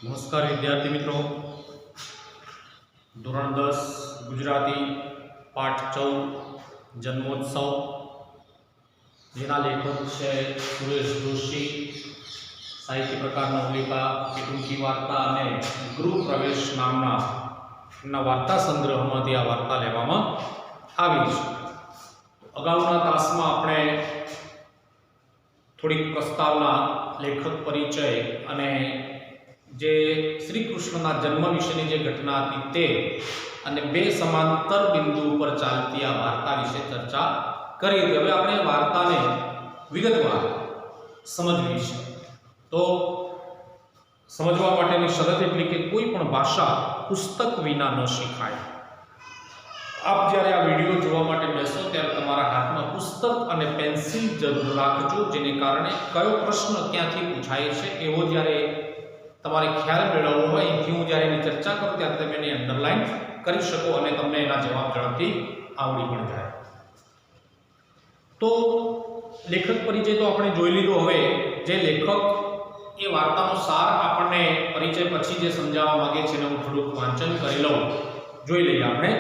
नमस्कार विद्यार्थी मित्रों, धोरण 10 गुजराती पाठ 14 जन्मोत्सव जेना लेखक है सुरेश जोशी। साहित्य प्रकार नवलिका की टूंकी वार्ता अने गृह प्रवेश नामना वार्ता संग्रहमांथी आ वार्ता लेवामां आवी छे। अगाउना तासमां आपणे थोड़ी प्रस्तावना, लेखक परिचय अने जे श्री कृष्णना जन्म विषयनी जे घटना हती ते अने बे समांतर बिंदु पर चालती आ वार्ता विषे चर्चा करी हती। हवे आपणे वार्ताने विगतवार समजवी छे। तो समझवा माटेनी शरत एटली के कोई पण भाषा पुस्तक विना न शीखाय। आप ज्यारे आ विडियो जोवा माटे बेसो त्यारे तमारा हाथमां पुस्तक अने पेन्सिल जरूर राखजो, जेने कारणे कयो प्रश्न क्यांथी पूछाय छे एवो ज्यारे तमारे ख्याल मेळवવો હોય એથી હું જ્યારે એની ચર્ચા કરું ત્યારે તમે એને અંડરલાઈન કરી શકો અને તમને એના જવાબ ઝડપથી આવડી પણ જાય। તો લેખક પરિચય તો આપણે જોઈ લીધો। હવે જે લેખક એ વાર્તાનો સાર આપણને પરિચય પછી જે સમજાવવા માંગે છે એનું થોડુંક વાંચન કરી લઉં, જોઈ લઈએ આપણે।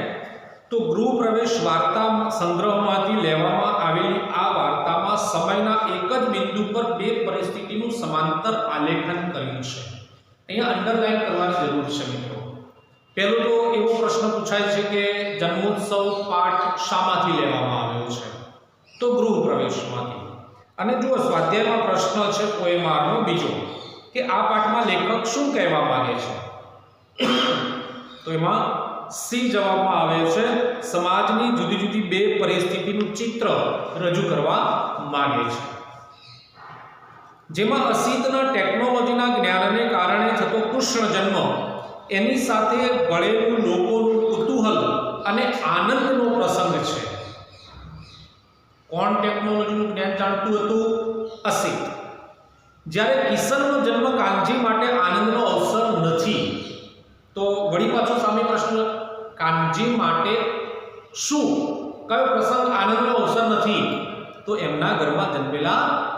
તો ગૃહ પ્રવેશ વાર્તા સંગ્રહમાંથી લેવામાં આવેલી આ વાર્તામાં સમયના એક જ બિંદુ પર બે પરિસ્થિતિનું સમાંતર આલેખન કર્યું છે। અહીંયા અંડરલાઈન કરવાની જરૂર છે મિત્રો। પહેલો તો એવો પ્રશ્ન પૂછાય છે કે જન્મોત્સવ પાઠ શામાંથી લેવામાં આવ્યો છે? તો ગૃહ પ્રવેશમાંથી। અને જો સ્વાધ્યાયમાં પ્રશ્ન છે પોએમારનો બીજો કે આ પાઠમાં લેખક શું કહેવા માંગે છે? તો એમાં સી જવાબમાં આવે છે સમાજની જુદી જુદી બે પરિસ્થિતિનું ચિત્ર રજૂ કરવા માંગે છે, જેમાં અસીતના ટેકનોલોજીના જ્ઞાનને કારણે થતો કૃષ્ણ જન્મ, એની સાથે ભળેલું લોકોનું કુતૂહલ અને આનંદનો પ્રસંગ છે। કોણ ટેકનોલોજીનું જ્ઞાન જાણતું હતું? અસીત। જ્યારે કિશનનો જન્મ કાનજી માટે આનંદનો અવસર નથી, તો વળી પાછો સામે પ્રશ્ન, કાનજી માટે શું કયો પ્રસંગ આનંદનો અવસર નથી? तो एमना घरमां जन्मेला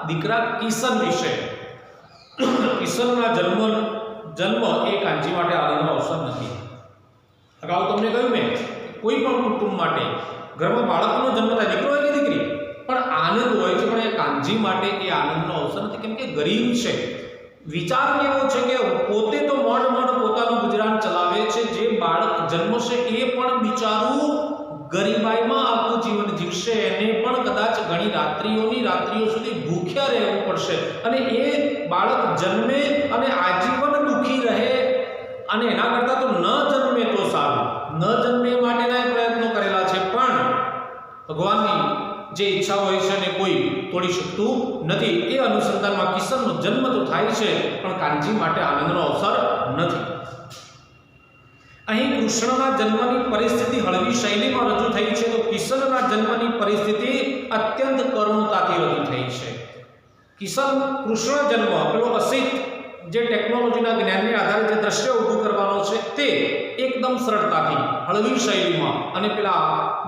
दीकरा किशन विषे। किशनना जन्म ए कांजी माटे आनंदनो अवसर नथी। अगाऊ तमने कह्युं मैं कोई पण कुटुंब माटे घरमां बाळकनो जन्म थाय, दीकरो होय के दीकरी, पण आनंद होय छे, पण ए कांजी माटे ए आनंदनो अवसर नथी, केम के गरीब छे। विचार केवो छे के पोते तो मण पोतानुं गुजरान चलावे छे, जे बाळक जन्मशे ए पण बिचारू गरीबाईमां आखुं जीवन जीवशे, एने पण कदाच घणी रात्रिओ सुधी भूख्या रहेवुं पड़शे, अने ए बाळक जन्मे अने आजीवन दुखी रहे, अने एना करता तो न जन्मे तो सारुं। न जन्मे माटेना प्रयत्नो करेला छे, पण भगवाननी जे इच्छा होय छे ने कोई तोड़ी शकतुं नथी। ए अनुसंधानमां किशननो जन्म तो थाय छे, पण कांजी माटे आनंदनो अवसर नथी। અહીં કૃષ્ણના જન્મની પરિસ્થિતિ હળવી શૈલીમાં રજૂ થઈ છે, તો કિશનના જન્મની પરિસ્થિતિ અત્યંત કરુણતાથી રજૂ થઈ છે। કિશન કૃષ્ણ જન્મ પેલો અસિત જે ટેકનોલોજીના જ્ઞાનને આધારે જે દ્રશ્ય ઊભું કરવાનો છે તે એકદમ સરળતાથી હળવી શૈલીમાં, અને પેલા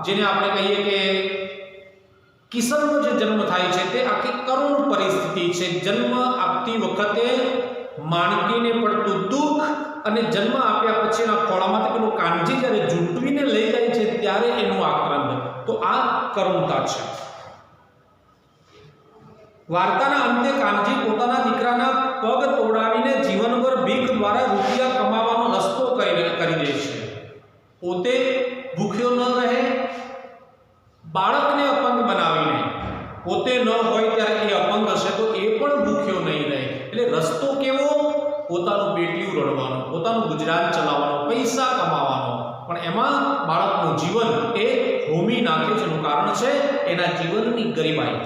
જેને આપણે કહીએ કે કિશનનો જે જન્મ થાય છે તે આખી કરુણ પરિસ્થિતિ છે। જન્મ આપતી વખતે માણકીને પડતું દુઃખ અને જન્મ આપ્યા પછીના ખોળામાંથી પેલો કાનજી જ્યારે ઝૂંટવીને લઈ જાય છે ત્યારે એનું આક્રંદ, તો આ કરુણતા છે। વાર્તાના અંતે કાનજી પોતાના દીકરાના પગ તોડાવીને જીવનભર ભીખ દ્વારા રૂપિયા કમાવાનો રસ્તો કરી દે છે। પોતે ભૂખ્યો ન રહે, બાળકને અપંગ બનાવીને, પોતે ન હોય ત્યારે એ અપંગ હશે તો એ પણ ભૂખ્યો નહીં રહે। એટલે રસ્તો કેવો? પોતાનું પેટીયું રડવાનો, પોતાનું ગુજરાન ચલાવવાનો, પૈસા કમાવાનો, પણ એમાં બાળકનું જીવન એ હોમી નાખે છે। એનું કારણ છે એના જીવનની ગરીબાઈ।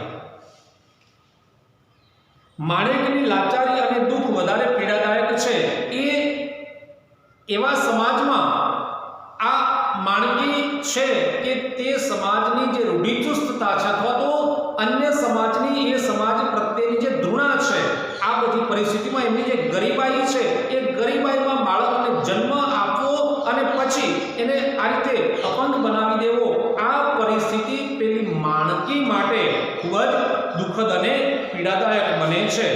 માણેકની લાચારી અને દુઃખ વધારે પીડાદાયક છે। એ એવા સમાજમાં આ માણકી છે કે તે સમાજની જે રૂઢિચુસ્તતા છે અથવા તો અન્ય સમાજની એ સમાજ પ્રત્યેની જે ધૃણા છે, આ બધી પરિસ્થિતિમાં એમની જે ગરીબાઈ છે એ ગરીબાઈમાં બાળકને જન્મ આપવો અને પછી એને આ રીતે અપંગ બનાવી દેવો, આ પરિસ્થિતિ પેલી માણકી માટે ખૂબ જ દુઃખદ અને પીડાદાયક બને છે।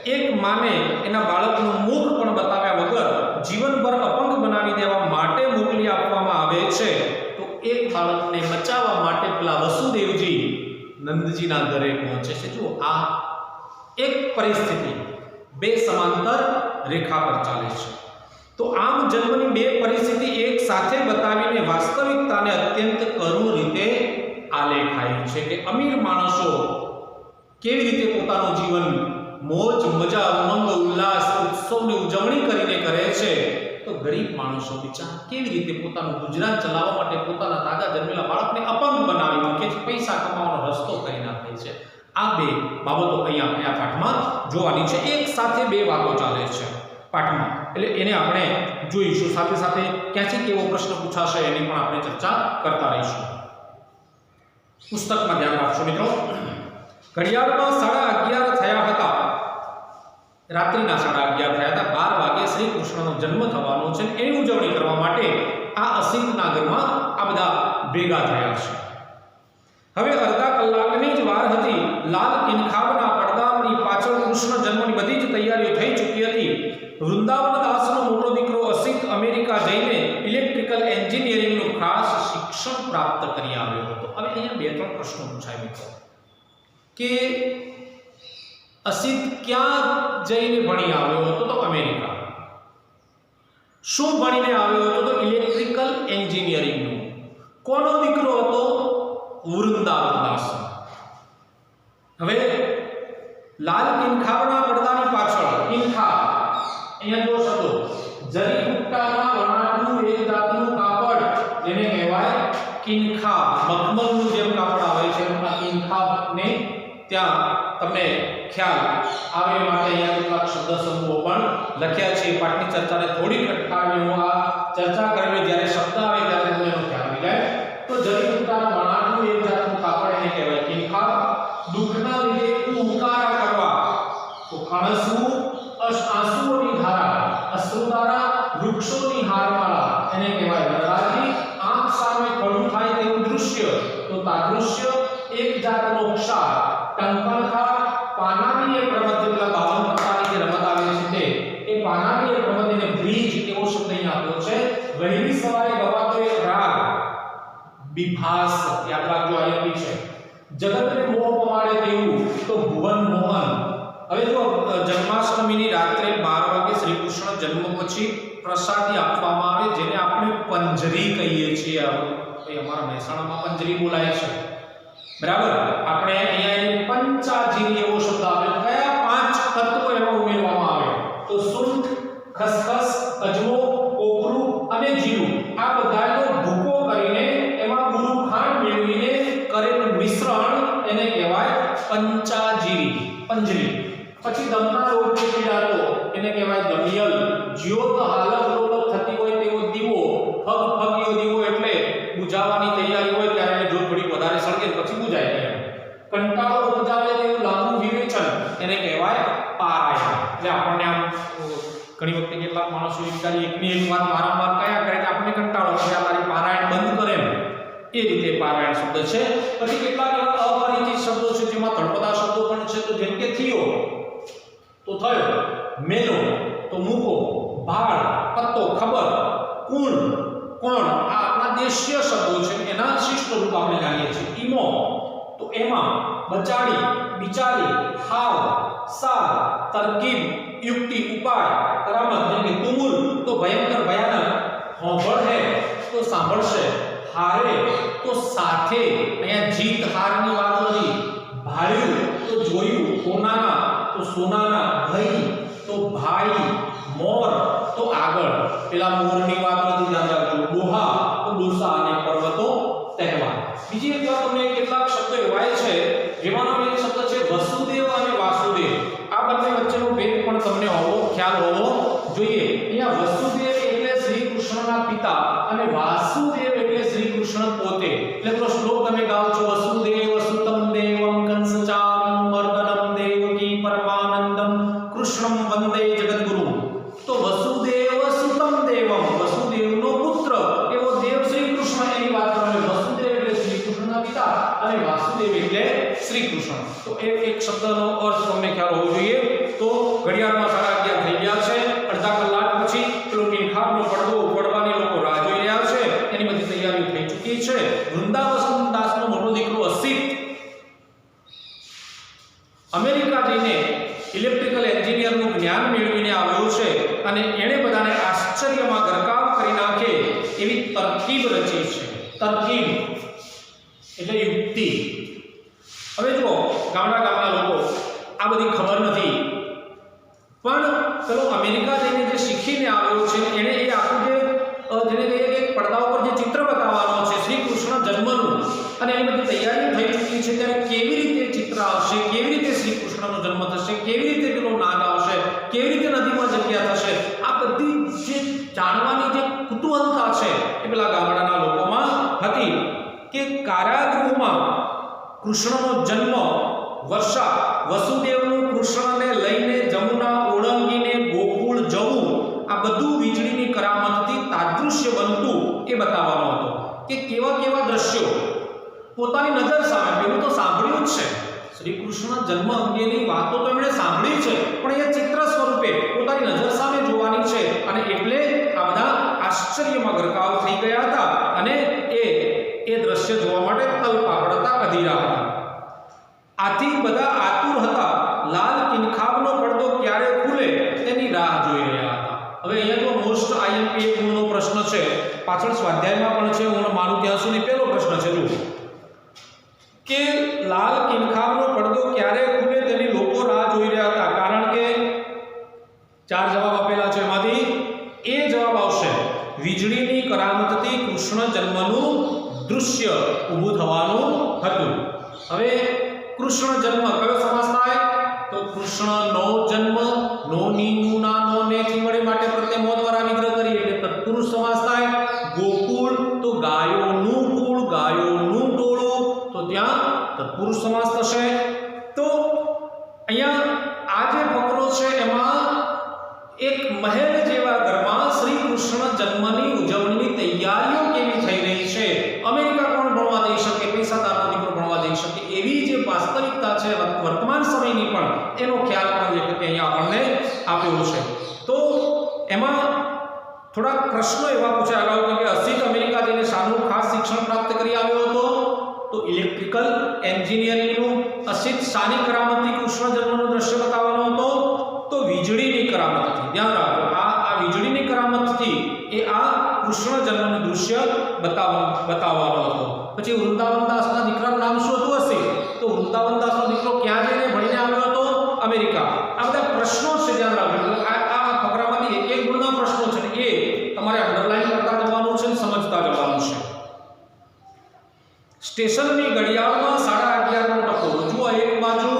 એક માને એના બાળકનું મુખ પણ બતાવ્યા વગર જીવનભર અપંગ બનાવી દેવા માટે મોકલી આપવામાં આવે છે, તો એક બાળકને બચાવવા માટે પેલા વસુદેવજી નંદજીના ઘરે પહોંચે છે. જો આ એક પરિસ્થિતિ બે સમાંતર રેખા પર ચાલે છે. તો આમ જન્મની બે પરિસ્થિતિ એક સાથે બતાવીને વાસ્તવિકતાને અત્યંત કરુણ રીતે આલેખાય છે કે અમીર માણસો કેવી રીતે પોતાનું જીવન મોજ મજા ઉમંગ ઉલ્લાસ ઉત્સવની ઉજવણી કરીને કરે છે, તો ગરીબ માણસો બિચારા કેવી રીતે પોતાનું ગુજરાન ચલાવવા માટે પોતાના તાજા જન્મેલા બાળકને અપંગ બનાવી મૂકે છે, પૈસા કમાવાનો રસ્તો કરી નાખે છે. આ બે બાબતો અહીંયા આપણે આ પાઠમાં જોવાની છે. એક સાથે બે વાતો ચાલે છે પાઠમાં, એટલે એને આપણે જોઈશું. સાથે સાથે ક્યાંથી કેવો પ્રશ્ન પૂછાશે એની પણ આપણે ચર્ચા કરતા રહીશું. પુસ્તકમાં ધ્યાન રાખશો મિત્રો. ઘડિયાળમાં 11:30 થયા હતા, રાત્રિના 11:30 થયા હતા. 12 વાગે શ્રી કૃષ્ણનો જન્મ થવાનો છે. એની ઉજવણી કરવા માટે આ અસિતના ઘરમાં આ બધા ભેગા થયા છે. હવે અડધા કલાકની જ વાર હતી. લાલ કિનખાબના પડદાની પાછળ કૃષ્ણ જન્મની બધી જ તૈયારીઓ થઈ ચૂકી હતી. વૃંદાવન દાસનો મોટો દીકરો અસિત અમેરિકા જઈને ઇલેક્ટ્રિકલ એન્જિનિયરિંગનું ખાસ શિક્ષણ પ્રાપ્ત કરી આવ્યો હતો. હવે અહીંયા બે ત્રણ પ્રશ્નો પૂછાય મિત્રો કે અસિત ક્યાં જઈને ભણી આવ્યો હતો? તો અમેરિકા. શું ભણીને આવ્યો હતો? તો ઇલેક્ટ્રિકલ એન્જિનિયરિંગનું. કોનો દીકરો હતો? વૃંદાવન દાસ. હવે લાલ કિનખાબના પડદાની પાછળ, કિનખા અહીંયા જો શબ્દો જરી બુટ્ટાના વણાટનું એક જાતનું કાપડ જેને કહેવાય કિનખા, મખમલનું જેમ કાપડ આવે છે એમાં કિનખાને ત્યાં તમને ખ્યાલ આવે માટે અહીંયા કેટલાક શબ્દ સમૂહો પણ લખ્યા છે. પાઠની ચર્ચાને થોડી અટકાવી હું આ ચર્ચા કરેલી જ્યારે શબ્દ આવે ત્યારે તમને એનો ખ્યાલ આવી જાય. તો જરી બુટ્ટાના વણાટનું એક જાતનું કાપડ એને કહેવાય કિનખા. દુઃખના લીધે ઉમકારા કરવા, તો કણસવું, આંસુઓની ધારા, અશ્રુધારા, વૃક્ષોની હારમાળા એને કહેવાય વરરાજી. આંખ સામે ખડું થાય તેવું દૃશ્ય, તો તાદૃશ્ય. એક જાતનો ક્ષાર, ટંકણકાર, પાનાની પ્રમદ, જેટલા 52 પ્રકારની જે રમત આવે છે તે એ પાનાની પ્રમદ એને બ્રિજ એવો શબ્દ અહીં આપ્યો છે. વહેલી સવારે ગવાતો એક રાગ વિભાસ, યાદ રાખજો આઈએમપી છે. જગતને મોહ પમાડે તેવું, તો ભુવન મોહન. હવે જો જન્માષ્ટમીની રાત્રે 12 વાગે શ્રી કૃષ્ણ જન્મ પછી પ્રસાદી આપવામાં આવે જેને આપણે પંજરી કહીએ છીએ. ભાઈ અમારા મહેસાણામાં પંજરી બોલાય છે, બરાબર. આપણે અહીંયા પંચાજીરી એવો શબ્દ આપ્યો. કયા 5 તત્વો એમાં ઉમેરવામાં આવે? તો સૂંઠ, ખસખસ, અજમો, કોપરું અને જીરું. આ બધાનો ભૂકો કરીને એમાં ગુરુ ખાંડ મેળવીને કરેલું મિશ્રણ એને કહેવાય પંચાજીરી, પંજરી. પછી દમના રોગથી પીડાતો એને કહેવાય દમિયલ. જ્યોત હાલક લોલક થતી હોય તેવો દીવો, ફગફગીયો દીવો એટલે બુજાવવાની તૈયારી હોય ત્યારે એને જો થોડી વધારે સળગે પછી બુજાય જાય. કંટાળો ઉપજાવે તેવું લાંબુ વિવેચન એને કહેવાય પારાયણ. એટલે આપણને આમ ઘણી વખતે કેટલાક માણસો એકની એક વાત વારંવાર કયા કરે કે આપણને કંટાળો આવે, આ મારી પારાયણ બંધ કરે ને, એ રીતે પારાયણ શબ્દ છે. પછી કેટલાક એવા અપરિચિત શબ્દો છે જેમાં તળપદા શબ્દો પણ છે. તો જેમ કે થિયો તો થયો, મેલો તો મૂકો, ભાળ, પત્તો, ખબર, કુણ, કોણ, આ આપણા દેશીય શબ્દો છે. એના શિષ્ટ રૂપ આપણે જાણીએ છીએ. ઈમો તો એમાં, બચાડી, બિચારી, હાવ, સાર, તરકીબ, યુક્તિ, ઉપાય, કરામત. જેમ કે તુમુલ તો ભયંકર ભયાનક, હોંભળ હે તો સાંભળશે, હારે તો સાથે, અહીંયા જીત હારની વાત નથી. ભાળ્યું તો જોયું, કોનાના તો સોનાના, ભાઈ તો ભાઈ, મોર તો આગળ, પેલા મોરની વાત નથી, ધ્યાન રાખજો. ડોહા તો ડોસા અને પર્વતો તહેવાર. બીજી એક વાત તમને કેટલાક શબ્દો એવા છે જેમાંનો એક શબ્દ છે વસુદેવ અને વાસુદેવ. આ બંને વચ્ચેનો ભેદ પણ તમને ખ્યાલ હોવો જોઈએ. અહીંયા વસુદેવ એટલે શ્રી કૃષ્ણના પિતા અને વાસુદેવ એટલે શ્રી કૃષ્ણ પોતે. એટલે તો શ્લોક તમે ગાઓ છો, વસુદેવ સુતમ દેવમ કંસચારમ મર્દનમ દેવકી પરમાનંદમ કૃષ્ણમ વંદે જગદ્ગુરુ. તો વસુદેવ સુતમ દેવમ, વસુદેવનો પુત્ર એવો દેવ શ્રી કૃષ્ણ એની વાત કરે. વસુદેવ એટલે શ્રી કૃષ્ણના પિતા અને વાસુદેવ એટલે શ્રી કૃષ્ણ. તો એ એક શબ્દનો અર્થ તમને ખ્યાલ હોવો જોઈએ. તો ઘડિયાળમાં 11:30 થઈ ગયા છે. અડધા કલાક પછી પેલો કિનખાબનો પડદો ઉપાડવાની લોકો રાહ જોઈ રહ્યા છે. એની બધી તૈયારીઓ થઈ ચૂકી છે. વૃંદાવન દાસનો મોટો દીકરો અસિત અમેરિકા જઈને ઇલેક્ટ્રિકલ એન્જિનિયરનું જ્ઞાન મેળવીને આવ્યો છે અને એણે બધાને આશ્ચર્યમાં ગરકાવ કરી નાખે એવી તરકીબ રચી છે. તરકીબ એટલે યુક્તિ. હવે જુઓ, ગામડા લોકો આ બધી ખબર નથી, પણ પેલો અમેરિકા જઈને જે શીખીને આવ્યો છે એણે એ આખું જેને કહીએ કે પડદા ઉપર જે ચિત્ર બતાવવાનો છે શ્રી કૃષ્ણ જન્મનું, અને એની બધી તૈયારી થઈ ચૂકી છે, ત્યારે કેવી રીતે ચિત્ર આવશે, કેવી રીતે શ્રી કૃષ્ણનો જન્મ થશે, કેવી રીતે પેલો નાગ આવશે, કેવી રીતે નદીમાં જગ્યા થશે, આ બધી જે જાણવાની જે કુતૂહલતા છે એ પેલા ગામડાના લોકોમાં હતી. કે કારાગૃહમાં કૃષ્ણનો જન્મ, વર્ષા વસુદેવનું કૃષ્ણને લઈને જમુના ઓળંગીને ગોકુળ જવું, આ બધું વીજળીની કરામતથી તાદૃશ્ય બનતું એ બતાવવાનો હતો. કે કેવા કેવા દ્રશ્યો પોતાની નજર સામે, પેલું તો સાંભળ્યું જ છે, શ્રી કૃષ્ણ જન્મ અંગેની વાતો તો એમણે સાંભળી છે, પણ એ ચિત્ર સ્વરૂપે પોતાની નજર સામે જોવાની છે, અને એટલે આ બધા આશ્ચર્યમાં ગરકાવ થઈ ગયા હતા અને એ દ્રશ્ય જોવા માટે તલપાપડતા અધીરા હતા. આથી બધા આતુર હતા. લાલ કિનખાબનો પડદો ક્યારે ખુલે તેની રાહ જોઈ રહ્યા હતા. હવે અહીંયા જો મોસ્ટ આઈએમપી ગુણનો પ્રશ્ન છે, પાછળ સ્વાધ્યાયમાં પણ છે, હું માનું ત્યાં સુધી પહેલો પ્રશ્ન છે જો કે લાલ કિનખાબનો પડદો ક્યારે ખુલે તેની લોકો રાહ જોઈ રહ્યા હતા. કારણ કે 4 જવાબ આપેલા છે, એમાંથી એ જવાબ આવશે વીજળીની કરામતથી કૃષ્ણ જન્મનું દૃશ્ય ઊભું થવાનું હતું. હવે કૃષ્ણ જન્મ કયો સમાસ થાય? તો કૃષ્ણનો જન્મ, નો ની નું ના નો ને થી વડે માટે પ્રત્યય મો દ્વારા વિગ્રહ કરી એટલે તત્પુરુષ સમાસ થાય. ગોકુળ તો ગાયોનું કુળ, ગાયોનું ટોળું, તો ત્યાં તત્પુરુષ સમાસ થશે. તો અહીંયા આ જે ફકરો છે એમાં એક મહેલ જેવા ઘરમાં શ્રી કૃષ્ણ જન્મની ઉજવણીની તૈયારીઓ કેવી થઈ રહી છે, અમેરિકા કોણ ભણવા જઈ શકે, પૈસાદારનો દીકરો ભણવા જઈ શકે, એવી જે વાસ્તવિકતા છે વર્તમાન સમયની પણ, એનો ખ્યાલ પણ લેખકે અહીંયા આપણને આપ્યો છે. તો એમાં થોડા પ્રશ્નો એવા પૂછાયા અગાઉ કે અસિત અમેરિકા જઈને શાનું ખાસ શિક્ષણ પ્રાપ્ત કરી આવ્યો હતો? તો ઇલેક્ટ્રિકલ એન્જિનિયરિંગનું. અસિત શાની કરામતથી કૃષ્ણ જન્મનું દ્રશ્ય બતાવવાનો હતો? તો વીજળીની કરામતથી. ધ્યાન રાખો, આ વીજળીની કરામતથી એ આ કૃષ્ણ જન્મનું દૃશ્ય બતાવવાનો હતો. પછી વૃંદાવનદાસના દીકરાનું નામ શું હતું? અસિત. તો વૃંદાવનદાસનો દીકરો ક્યાં જઈને ભણીને આવ્યો હતો? અમેરિકા. આ બધા પ્રશ્નો છે, ધ્યાન રાખજો. આ ફકરામાંથી એક ગુણના પ્રશ્નો છે, એ તમારે અંડરલાઈન કરતા જવાનું છે, સમજતા જવાનું છે. સ્ટેશનની ઘડિયાળમાં 11:30નો ટકોરો. જુઓ, એક બાજુ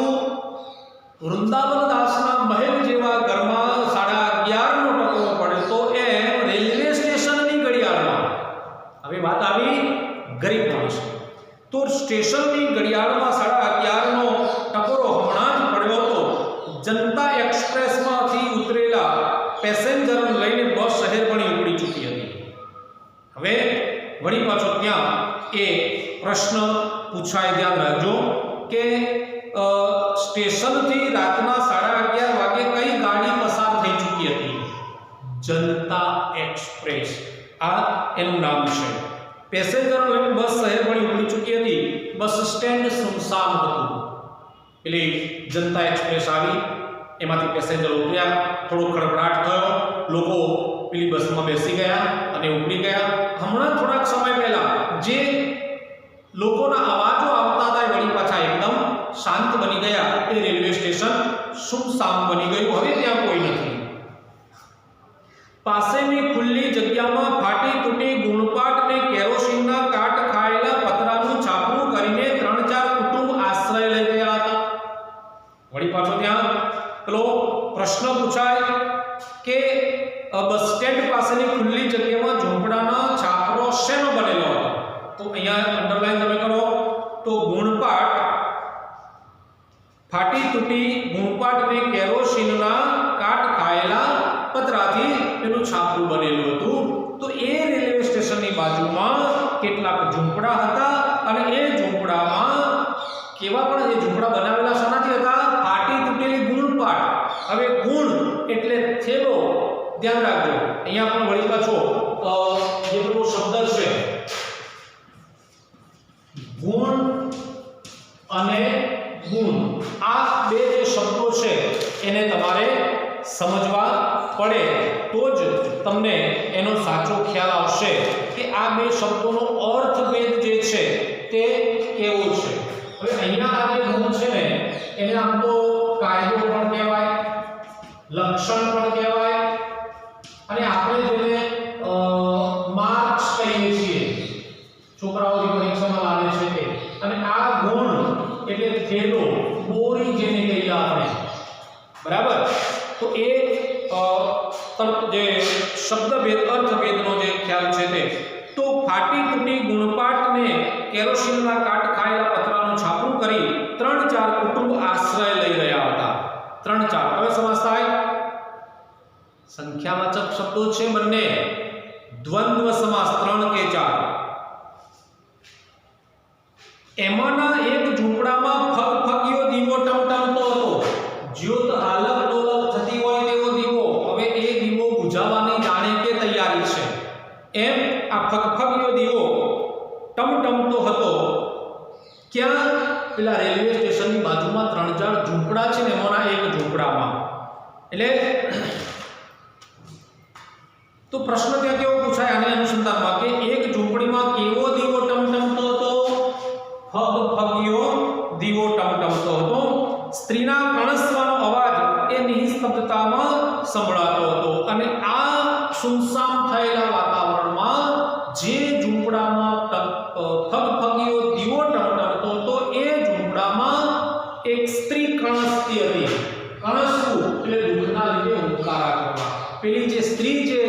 વૃંદાવનદાસના મહેલ જેવા ઘરમાં 11:30નો ટકોરો પડે, તો એમ રેલવે સ્ટેશનની ઘડિયાળમાં, હવે વાત આવી ગરીબ માણસ, તો સ્ટેશનની ઘડિયાળમાં 11:30નો ટકોરો હમણાં જ પડ્યો હતો. જનતા એક્સપ્રેસમાંથી ઉતરેલા પેસેન્જરને લઈને બસ શહેર બની ઉપડી ચૂકી હતી. હવે વળી પાછો ત્યાં એ પ્રશ્ન પૂછાય, ધ્યાન રાખજો કે સ્ટેશનથી રાતના 11:30 વાગે કઈ ગાડી પસાર થઈ ચૂકી હતી? જનતા એક્સપ્રેસ, આ એનું નામ છે. પેસેન્જરો લઈને બસ શહેર બની ઉપડી ચૂકી હતી. બસ સ્ટેન્ડ સુનસાન હતું. પેલી જનતા એક્સપ્રેસ આવી, એમાંથી પેસેન્જરો ઉતર્યા, થોડો ખળભળાટ થયો, લોકો પેલી બસમાં બેસી ગયા અને ઉપડી ગયા. હમણાં થોડાક સમય પહેલા જે લોકોના અવાજો આવતા હતા એ વળી પાછા એકદમ શાંત બની ગયા. એ રેલવે સ્ટેશન સુમસામ બની ગયું. હવે ત્યાં કોઈ નથી. પાસેની ખુલ્લી જગ્યામાં ફાટી તૂટી ગુણપાટ ને કેરોસીનના કાટ ખાયેલા પતરાનું છાપરું કરીને 3-4 કુટુંબ આશ્રય લઈ ગયા હતા. વળી પાછો ત્યાં પેલો પ્રશ્ન પૂછાય કે બસ સ્ટેન્ડ પાસેની ખુલ્લી જગ્યામાં ઝૂંપડાના છાપરો શેનો બનેલો હતો? તો અહીંયા અંડરલાઈન તમે કરો તો ગુણપાટ, ફાટી તૂટી ગુણપાટ ને કેરોસીનના કાટ ખાયેલા પતરાથી એનું છાપરું બનેલું હતું. તો એ રેલવે સ્ટેશનની બાજુમાં કેટલાક ઝૂંપડા હતા અને એ ઝૂંપડામાં કેવા પણ એ ઝૂંપડા બનાવેલા શાનાથી ધ્યાન રાખજો અહીંયા પણ વળી પાછો જે પેલો શબ્દ છે ગુણ અને ગુણ, આ બે જે શબ્દો છે એને તમારે સમજવા પડે તો જ તમને એનો સાચો ખ્યાલ આવશે કે આ બે શબ્દોનો અર્થભેદ જે છે તે કેવો છે. હવે અહીંયા આ જે ગુણ છે ને એને આમ તો કાયદો પણ કહેવાય, લક્ષણ પણ કહેવાય અને આપણે જેને માર્ક્સ કહીએ છીએ, છોકરાઓની પરીક્ષામાં લાવે છે તે, અને આ ગુણ એટલે થેલો, બોરી જેને કહીએ આપણે, બરાબર. તો એ જે શબ્દભેદ અર્થભેદનો જે ખ્યાલ છે તે, તો ફાટી તૂટી ગુણપાઠને કેરોસીનના કાટ ખાયેલા પતરાનું છાપરું કરી 3-4 કુટુંબ આશ્રય લઈ રહ્યા હતા. 3-4 હવે સમાસ થાય, સંખ્યાવાચક શબ્દો છે બંને, દ્વંદ્વ સમાસ 3 કે 4. એમાંના એક ઝૂંપડામાં ફગફગીયો દીવો ટમટમતો હતો, જ્યોત હાલક ડોલક થતી હોય તેવો દીવો. હવે એ દીવો બુઝાવવાની જાણે કે તૈયારી છે એમ આ ફગફગીયો દીવો ટમટમતો હતો. ક્યાં? પેલા રેલવે સ્ટેશનની બાજુમાં 3-4 ઝૂંપડા છે ને એમાંના એક ઝૂંપડામાં. એટલે તો પ્રશ્ન ત્યાં કેવો પૂછાય આને અનુસંધાનમાં કે એક ઝૂંપડીમાં કેવો દીવો ટમટમતો હતો? ફગફગીયો દીવો ટમટમતો હતો. સ્ત્રીના કણસવાનો અવાજ એ નિસ્તબ્ધતામાં સંભળાતો હતો અને આ સુનસામ થયેલા વાતાવરણમાં જે ઝૂંપડામાં ફગફગીયો દીવો ટમટમતો હતો એ ઝૂંપડામાં એક સ્ત્રી કણસતી હતી. કણસવું એટલે દુઃખના લીધે હુંકારા કરવા. પેલી જે સ્ત્રી જે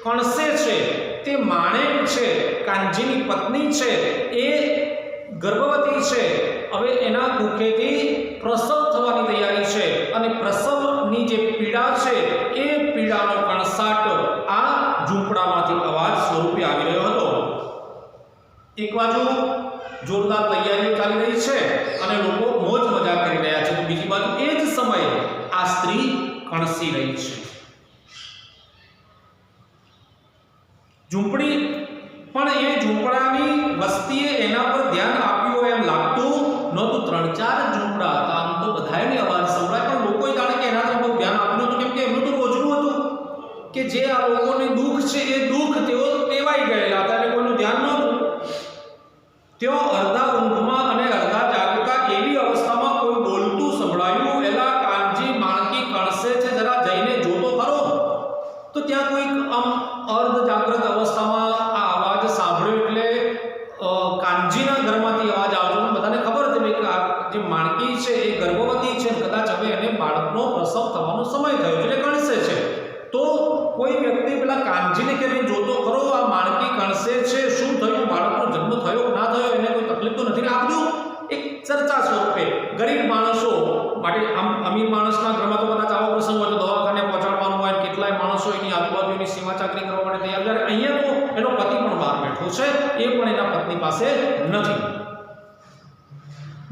કણસે છે તે માણેક છે, કાંજીની પત્ની છે, એ ગર્ભવતી છે. હવે એના કુખેથી પ્રસવ થવાની તૈયારી છે અને પ્રસવની જે પીડા છે એ પીડાનો કણસાટ આ ઝૂંપડામાંથી અવાજ સ્વરૂપે આવી રહ્યો હતો. એક બાજુ જોરદાર તૈયારીઓ ચાલી રહી છે અને લોકો મોજ મજા કરી રહ્યા છે, તો બીજી બાજુ એ જ સમયે આ સ્ત્રી કણસી રહી છે. ઝૂંપડી પણ એ ઝૂંપડાની વસ્તીએ એના પર ધ્યાન આપ્યું એમ લાગતું નહોતું. 3-4 ઝૂંપડા હતા, આમ તો બધાયને અવાજ સંભળાય પણ લોકોએ જાણે કે એના તરફ બહુ ધ્યાન આપ્યું નહોતું, કેમ કે એમનું તો રોજનું હતું કે જે આ લોકોને દુઃખ છે એ દુઃખ તેઓ ટેવાઈ ગયેલા હતા એટલે કોઈનું ધ્યાન નહોતું. તેઓ અડધા ઊંઘમાં અને અડધા જાગતા એવી અવસ્થામાં કોઈ બોલતું સંભળાયું. એલા કાનજી, માણકી કણસે છે, જરા જઈને જોતો ખરો. તો ત્યાં કોઈક આમ અર્ધ જાગૃત અવસ્થામાં આ અવાજ સાંભળ્યો એટલે કાનજીના ઘરમાંથી અવાજ આવતો. બધાને ખબર હતી કે આ જે માણકી છે એ ગર્ભવતી છે, કદાચ હવે એને બાળકનો પ્રસવ થવાનો સમય થયો છે એટલે કણસે છે. તો કોઈ વ્યક્તિ પેલા કાનજીને કે ભાઈ જોતો ખરો આ માણકી કણસે છે, શું થયું, બાળકનો જન્મ થયો કે ના થયો, એને કોઈ તકલીફ તો નથી. આ બધું એક ચર્ચા સ્વરૂપે ગરીબ માણસો માટે. આમ અમીર માણસના ઘરમાં તો કદાચ આવો પ્રસંગ હોય તો દવાખાને પહોંચાડવાનું હોય, કેટલાય માણસો એની આજુબાજુની સીમા ચાકરી કરવા માટે તૈયાર. જ્યારે અહીંયા તો એનો પતિ પણ બહાર બેઠો છે, એ પણ એના પત્ની પાસે નથી.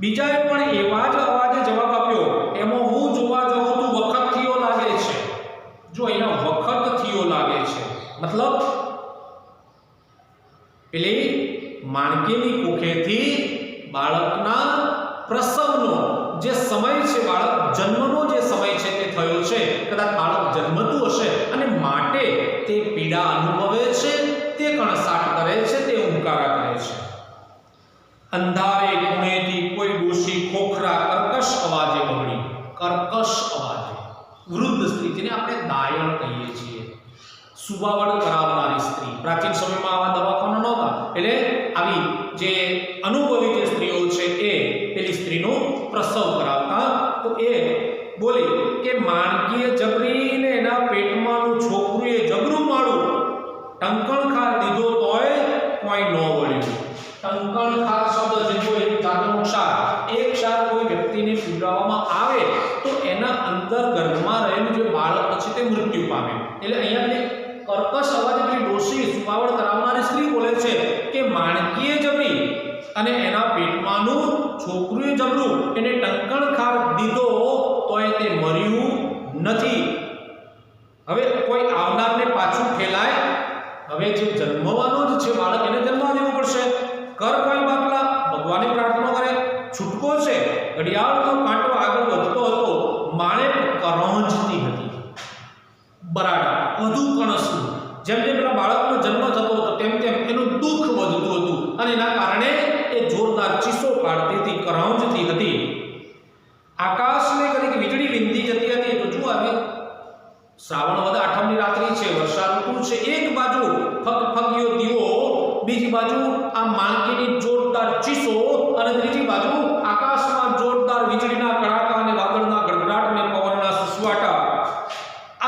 બીજાએ પણ એવા જ અવાજે જવાબ આપ્યો, એમાં હું જોવા જાઉં તો વખત થયો લાગે છે. જો અહીંયા વખત થયો લાગે છે મતલબ પેલી માણકીની કુખેથી બાળકના પ્રસવનો જે સમય છે, બાળક જન્મનો જે સમય છે તે થયો છે. કદાચ બાળક જન્મતું હશે અને માટે તે પીડા અનુભવે છે, તે કણસાટ કરે છે, તે હુંકારા કરે છે. અંધારે ખૂણેથી કોઈ ડોશી ખોખરા કર્કશ અવાજે બગડી. કર્કશ અવાજે વૃદ્ધ સ્ત્રી, જેને આપણે દાયણ કહીએ છીએ, સુવાવડ કરાવનારી સ્ત્રી. પ્રાચીન સમયમાં આવા દવાખાના નહોતા એટલે આવી જે અનુભવી જે સ્ત્રીઓ છે એ પેલી સ્ત્રીનો પ્રસવ કરાવતા. તો એ બોલી કે માણકીએ જબરીને એના પેટમાંનું છોકરું એ જબરું માળું ટંકણખાર દીધો તોય કોઈ ન વળ્યું. ટંકણખાર શબ્દ જે જો એક જાતનો ક્ષાર, એક ક્ષાર કોઈ વ્યક્તિને પીવડાવવામાં આવે તો એના અંદર ગર્ભમાં રહેલું જે બાળક છે તે મૃત્યુ પામે. એટલે અહીંયા કર્કશ અવાજે પેલી ડોશી સુવાવડ કરાવનારી સ્ત્રી બોલે છે કે માણકીએ જબરી અને એના પેટમાંનું છોકરું જબરું એને ટંકણખાર દીધો તોય તે મર્યું નથી. હવે કોઈ ઘડિયાળનો કાંટો આગળ વધતો હતો, માણેક કરંજતી હતી. બરાડા વધુ કણસતું. જેમ જેમ પેલા બાળકનો જન્મ થતો હતો તેમ તેમ એનું દુઃખ વધતું હતું અને એના કારણે એ જોરદાર ચીસો પાડતી હતી, કરંજતી હતી. આકાશને કદી વીજળી વિંધી જતી હતી. તો જુઓ હવે શ્રાવણ વદ આઠમની રાત્રિ છે, વર્ષા ઋતુ છે. એક બાજુ ફગફગીયો દીવો, બીજી બાજુ આ માણકીની જોરદાર ચીસો અને ત્રીજી બાજુ આકાશમાં જોરદાર વીજળીના કડાકા અને વાદળના ગડગડાટ અને પવનના સુસવાટા.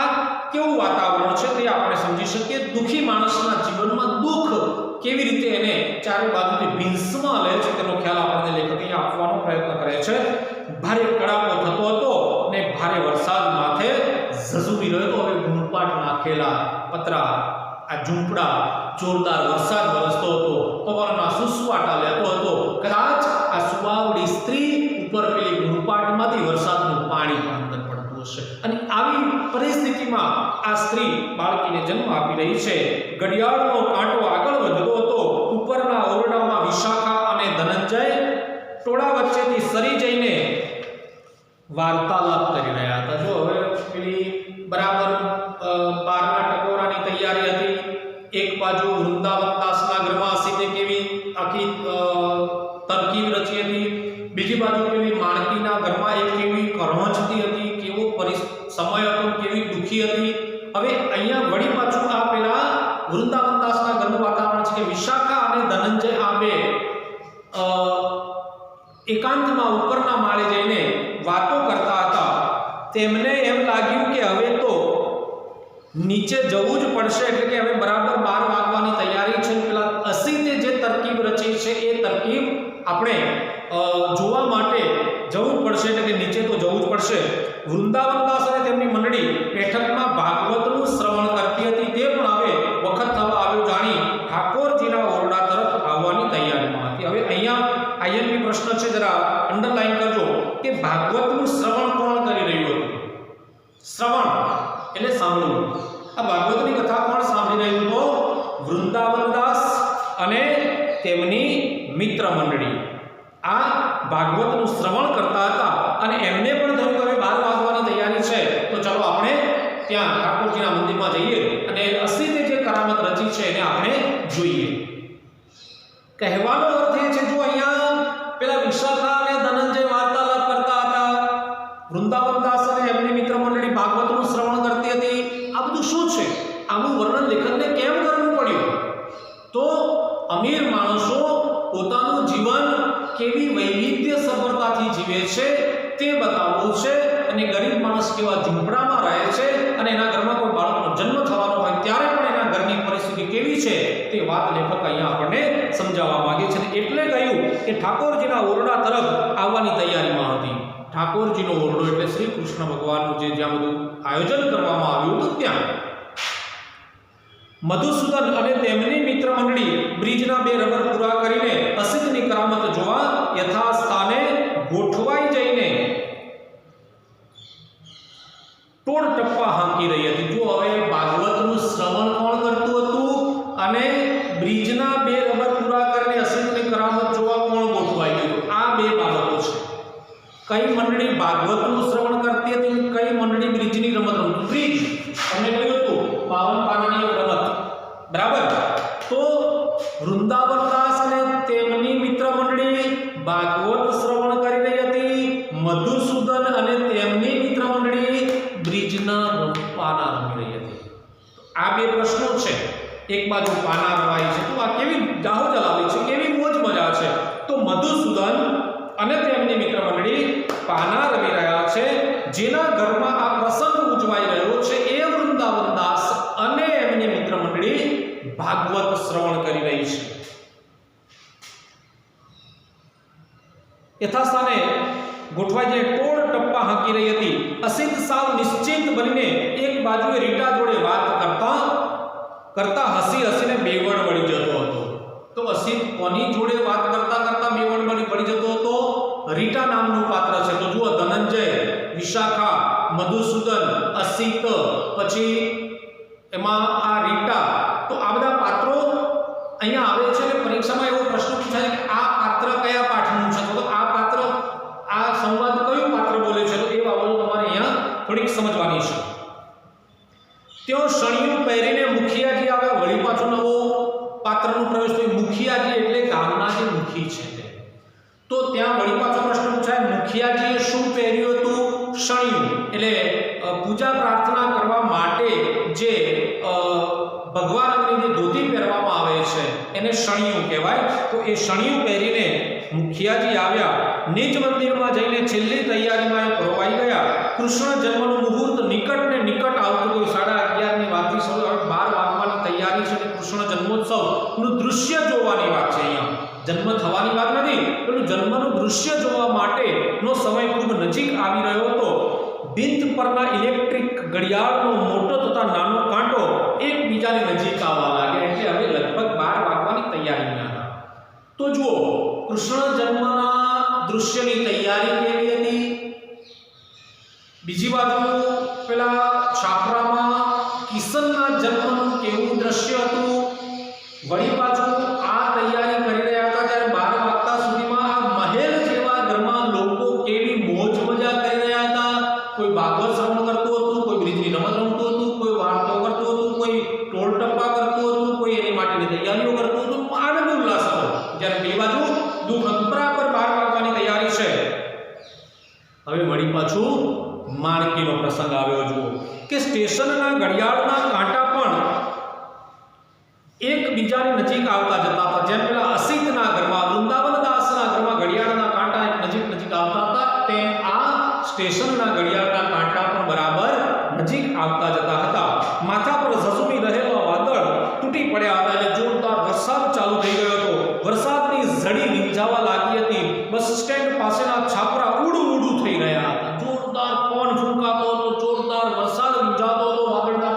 આ કેવું વાતાવરણ છે તે આપણે સમજી શકીએ. દુઃખી માણસના જીવનમાં દુઃખ કેવી રીતે એને ચારે બાજુથી ભીંસમાં લે છે તેનો ખ્યાલ આપણને લેખક અહીંયા આપવાનો પ્રયત્ન કરે છે. ભારે કડાકો થતો હતો ને ભારે વરસાદ માથે ઝઝુમી રહ્યો હતો. હવે ગુણપાટ નાખેલા પતરા, આ ઝૂંપડા, જોરદાર વરસાદ વરસતો હતો, પવનના સુસવાટા લેતો હતો. કદાચ આ સુવાવડી સ્ત્રી ઉપર પેલી ગુણપાટમાંથી વરસાદનું પાણી પણ અંદર પડતું હશે. અને આવી પરિસ્થિતિમાં આ સ્ત્રી બાળકીને જન્મ આપી રહી છે. ઘડિયાળનો કાંટો આગળ વધતો હતો. ઉપરના ઓરડામાં વિશાખા અને ધનંજય ટોળા વચ્ચેથી સરી જઈને વાર્તાલાપ કરી રહ્યા હતા. જો હવે પેલી બરાબર બારના ટકોરાની તૈયારી હતી. એક બાજુ વૃંદાવન દાસના ઘરમાં સીધે કેવી આખી તરકીબ રચી હતી, બીજી બાજુ પેલી માણકીના ઘરમાં એક કેવી કરંજતી હતી, કેવો સમય હતો, કેવી દુઃખી હતી. હવે અહીંયા વળી પાછું આ પેલા વૃંદાવન દાસના ઘરનું વાતાવરણ છે કે વિશાખા અને ધનંજય આ બે એકાંતમાં ઉપરના માળે જઈને વાતો કરતા હતા. તેમને એમ લાગ્યું કે હવે તો નીચે જવું જ પડશે, એટલે કે હવે બરાબર 12 વાગવાની તૈયારી છે. પેલા અસીતે જે તરકીબ રચી છે એ તરકીબ આપણે જોવા માટે જવું પડશે, એટલે કે નીચે તો જવું જ પડશે. વૃંદાવનદાસ અને તેમની મંડળી બેઠકમાં ભાગવતનું શ્રવણ કરતી હતી. તે પણ હવે વખત થવા આવ્યો જાણી ઠાકોરજીના ઓરડા તરફ આવવાની તૈયારીમાં હતી. હવે અહીંયા આઈએમપી પ્રશ્ન છે, જરા અંડરલાઈન કરજો કે ભાગવતનું શ્રવણ કોણ કરી રહ્યું હતું? શ્રવણ એટલે સાંભળવું. આ ભાગવતની કથા કોણ સાંભળી રહ્યું તો વૃંદાવનદાસ અને તેમની મિત્ર મંડળી આ ભાગવતનું શ્રવણ કરતા હતા. અને એમને પણ થયું કે હવે 12 વાગવાની તૈયારી છે, તો ચાલો આપણે ત્યાં ઠાકોરજીના મંદિરમાં જઈએ અને અસીતે જે કરામત રચી છે એને આપણે જોઈએ. કહેવાનો અર્થ એ છે, જો અહીંયા પેલા વિશાખા અને ધનંજય વાર્તાલાપ કરતા હતા, વૃંદાવનદાસ અને એમની મિત્ર મંડળી ભાગવતનું શ્રવણ કરતી હતી. આ બધું શું છે? આવું વર્ણન લેખકને કેમ કરવું પડ્યું? તો અમીર માણસો પોતાનું જીવન કેવી વૈવિધ્ય સફળતાથી જીવે છે તે બતાવવું છે, અને ગરીબ માણસ કેવા ઝૂંપડામાં રહે છે અને એના ઘરમાં કોઈ બાળકનો જન્મ થવાનો હોય ત્યારે પણ એના ઘરની પરિસ્થિતિ કેવી છે તે વાત લેખક અહીંયા આપણને સમજાવવા માંગે છે. એટલે કહ્યું કે ઠાકોરજીના ઓરડા તરફ આવવાની તૈયારીમાં હતી. ઠાકોરજીનો ઓરડો એટલે શ્રી કૃષ્ણ ભગવાનનું જે જ્યાં બધું આયોજન કરવામાં આવ્યું હતું ત્યાં. મધુસૂદન અને તેમની મિત્ર મંડળી બ્રિજના 2 રબર પૂરા કરીને અસિતની કરામત જોવા યથાસ્થાને ગોઠવાઈ જઈને ટોળ ટપ્પા હાંકી રહી હતી. જો હવે ભાગવતનું શ્રવણ કોણ કરતું હતું અને બ્રિજના 2 રબર પૂરા કરીને અસિતની કરામત જોવા કોણ ગોઠવાઈ ગયું? આ 2 બાબતો છે. કઈ મંડળી ભાગવતનું શ્રવણ કરતી હતી, કઈ મંડળી બ્રિજની રમત રમતી? બ્રિજ તમને કહ્યું હતું 52 પાનાની રમત, બરાબર? તો વૃંદાવનદાસ અને તેમની મિત્ર મંડળી ભાગવત શ્રવણ કરી રહી હતી. મધુસૂદન અને તેમની મિત્ર મંડળી બ્રિજના પાના રમી રહી હતી. આ 2 પ્રશ્નો છે. એક બાજુ પાના રમાય છે, તો આ કેવી જાહો જલાલી છે, કેવી મોજ મજા છે. તો મધુસૂદન અને તેમની મિત્ર મંડળી પાના રમી રહ્યા છે. જેના ઘરમાં આ પ્રસંગ ઉજવાઈ રહ્યો છે એ વૃંદાવનદાસ અને એમની મિત્ર મંડળી ભાગવત શ્રવણ કરી રહી છે. યથાસ્થાને ગોઠવાઈ જઈને ટોળ ટપ્પા હાંકી રહી હતી. અસિત સાવ નિશ્ચિત બનીને એક બાજુએ રીટા જોડે વાત કરતા હસી હસીને બેવડ વળી જતો હતો. તો અસિત કોની જોડે વાત કરતા બેવડ વળી જતો હતો? રીટા નામનું પાત્ર છે. તો જુઓ, ધનંજય, વિશાખા, મધુસૂદન, અસિત, પછી એમાં આ રીટા, તો આ બધા પાત્રો અહીંયા આવે છે. અને પરીક્ષામાં એવો પ્રશ્ન પૂછાય કે આ પાત્ર કયા પાઠનું છે? તો આ પાત્ર આ સંવાદ એક સમજવાની છે. ત્યાં શણિયું પહેરીને મુખિયાજી આવ્યા. વળી પાછો નવો પાત્રનો પ્રવેશ થયો. મુખિયાજી એટલે ગામના જે મુખી છે તે. તો ત્યાં વળી પાછો પ્રશ્ન પૂછાય, મુખિયાજીએ શું પહેર્યું હતું? શણિયું. એટલે પૂજા પ્રાર્થના કરવા માટે જે ભગવા રંગની જે ધોતી પહેરવામાં આવે છે એને શણિયું કહેવાય. તો એ શણિયું પહેરીને મુખિયાજી આવ્યા. નિજ મંદિરમાં જઈને છેલ્લી તૈયારીમાં એ પરોવાઈ ગયા. કૃષ્ણ જન્મનું મુહૂર્ત નિકટ ને નિકટ આવતું હતું. 11:30 ની વાતથી શરૂ 12 વાગવાની તૈયારી છે. કૃષ્ણ જન્મોત્સવનું દૃશ્ય જોવાની વાત છે. અહીંયા જન્મ થવાની વાત નથી, પણ જન્મનું દૃશ્ય જોવા માટેનો સમય ખૂબ નજીક આવી રહ્યો હતો. ભીંત પરના ઇલેક્ટ્રિક ઘડિયાળનો મોટો તથા નાનો કાંટો એકબીજાની નજીક આવવા લાગ્યા. એટલે હવે લગભગ 12 વાગવાની તૈયારીમાં હતા. તો જુઓ, કૃષ્ણ જન્મના દૃશ્યની તૈયારી કેવી હતી. બીજી બાજુ પેલા છાપરામાં કિશનના જન્મનું કેવું દ્રશ્ય હતું. વળી પાછું આ તૈયારી કરી રહ્યા હતા ત્યારે 12 વાગતા સુધીમાં આ મહેલ જેવા ઘરમાં લોકો કેવી મોજ મજા કરી રહ્યા હતા. કોઈ ભાગવત શ્રવણ કરતું હતું, કોઈ બ્રિજની રમત રમતું હતું, કોઈ વાર્તો કરતું હતું, કોઈ ટોળ ટપ્પા કરતું હતું, કોઈ એની માટેની તૈયારીઓ કરતું હતું. આનંદ ઉલ્લાસ હતો. જ્યારે પેલી બાજુ દુઃખ બરાબર 12 વાગવાની તૈયારી છે. હવે વળી પાછું માણકીનો પ્રસંગ આવ્યો. જુઓ કે સ્ટેશનના ઘડિયાળના કાંટા પણ એકબીજાની નજીક આવતા જતા હતા. જેમ પેલા અસિતના ઘરમાં, વૃંદાવન દાસના ઘરમાં ઘડિયાળના કાંટા નજીક આવતા હતા, તેમ આ સ્ટેશનના ઘડિયાળના કાંટા પણ બરાબર નજીક આવતા જતા હતા. માથા પર ઝઝુમી રહેલા વાદળ તૂટી પડ્યા હતા. એટલે જોરદાર વરસાદ ચાલુ થઈ ગયો હતો. વરસાદની ઝડી વિંજાવા લાગી હતી. બસ સ્ટેન્ડ પાસેના છાપરા ઉડું થઈ રહ્યા હતા. જોરદાર પવન ફૂંકાતો હતો, જોરદાર વરસાદ વિંજાતો હતો, વાદળના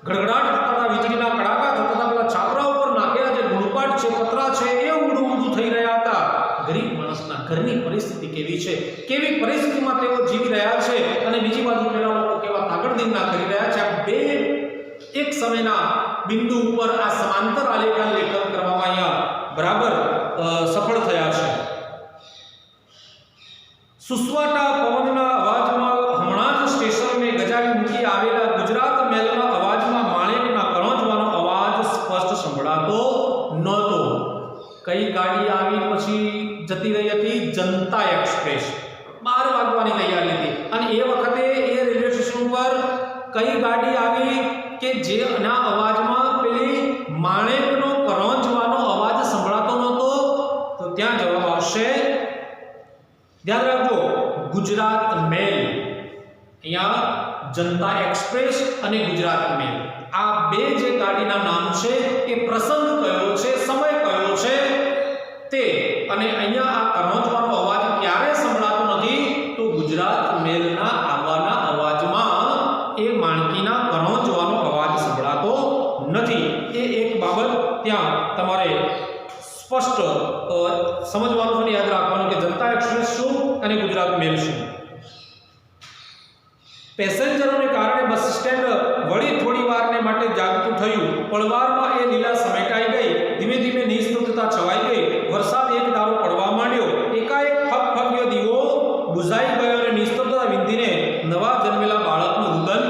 ગડગડાટ થતા હતા, વીજળીના કડાકા થતા હતા. પેલા છાપરા ઉપર નાખેલા જે ગુણપાટ છે, પતરા છે, એ ઉડું થઈ રહ્યા હતા. ગરીબ માણસના ઘરની પરિસ્થિતિ કેવી છે, કેવી પરિસ્થિતિમાં તેઓ જીવી રહ્યા છે, અને બીજી બાજુ પેલા લોકો કેવા તાગડદિનના કરી રહ્યા છે. આ બે એક સમયના બિંદુ ઉપર આ સમાંતર આલેખન લેખન કરવામાં અહીંયા બરાબર સફળ થયા છે. સુસવાટા પવનના અવાજમાં હમણાં જ સ્ટેશનને ગજાવી મૂકી આવેલા ગુજરાત મેલના અવાજમાં માણેકના કરંજવાનો અવાજ સ્પષ્ટ સંભળાતો નહોતો. કઈ ગાડી આવી પછી જતી રહી હતી? જનતા એક્સપ્રેસ. 12 વાગવાની તૈયારી હતી. અને એ વખતે એ રેલવે સ્ટેશન ઉપર કઈ ગાડી આવી કે જેના અવાજમાં પેલી માણેકનો કરંજવાનો અવાજ સંભળાતો નહોતો? તો ત્યાં જવાબ આવશે, ધ્યાન રાખજો, ગુજરાત મેલ. અહીંયા જનતા એક્સપ્રેસ અને ગુજરાત મેલ, આ બે જે ગાડીના નામ છે એ પ્રસંગ કયો છે, સમય કયો છે તે, અને અહીંયા આ કરંજવાનો અવાજ ક્યારે સંભળાતો નથી? તો ગુજરાત મેલના આવવાના અવાજમાં એ માણકીના કરંજવાનો અવાજ સંભળાતો નથી. એ એક બાબત ત્યાં તમારે સ્પષ્ટ સમજવાનું છે, યાદ રાખવાનું કે જનતા એક્સપ્રેસ શું અને ગુજરાત મેલ શું. પેસેન્જરોને કારણે બસ સ્ટેન્ડ વળી થોડી વારને માટે જાગતું થયું. પળવારમાં એ લીલા સમેટાઈ ગઈ. ધીમે ધીમે નિસ્તૃપ્તતા છવાઈ ગઈ. વરસાદ એક ધારો પડવા માંડ્યો. એકાએક ફગફગ્યો દીવો બુઝાઈ ગયો અને નિસ્તૃપ્તતા વિંધીને નવા જન્મેલા બાળકનું રુદન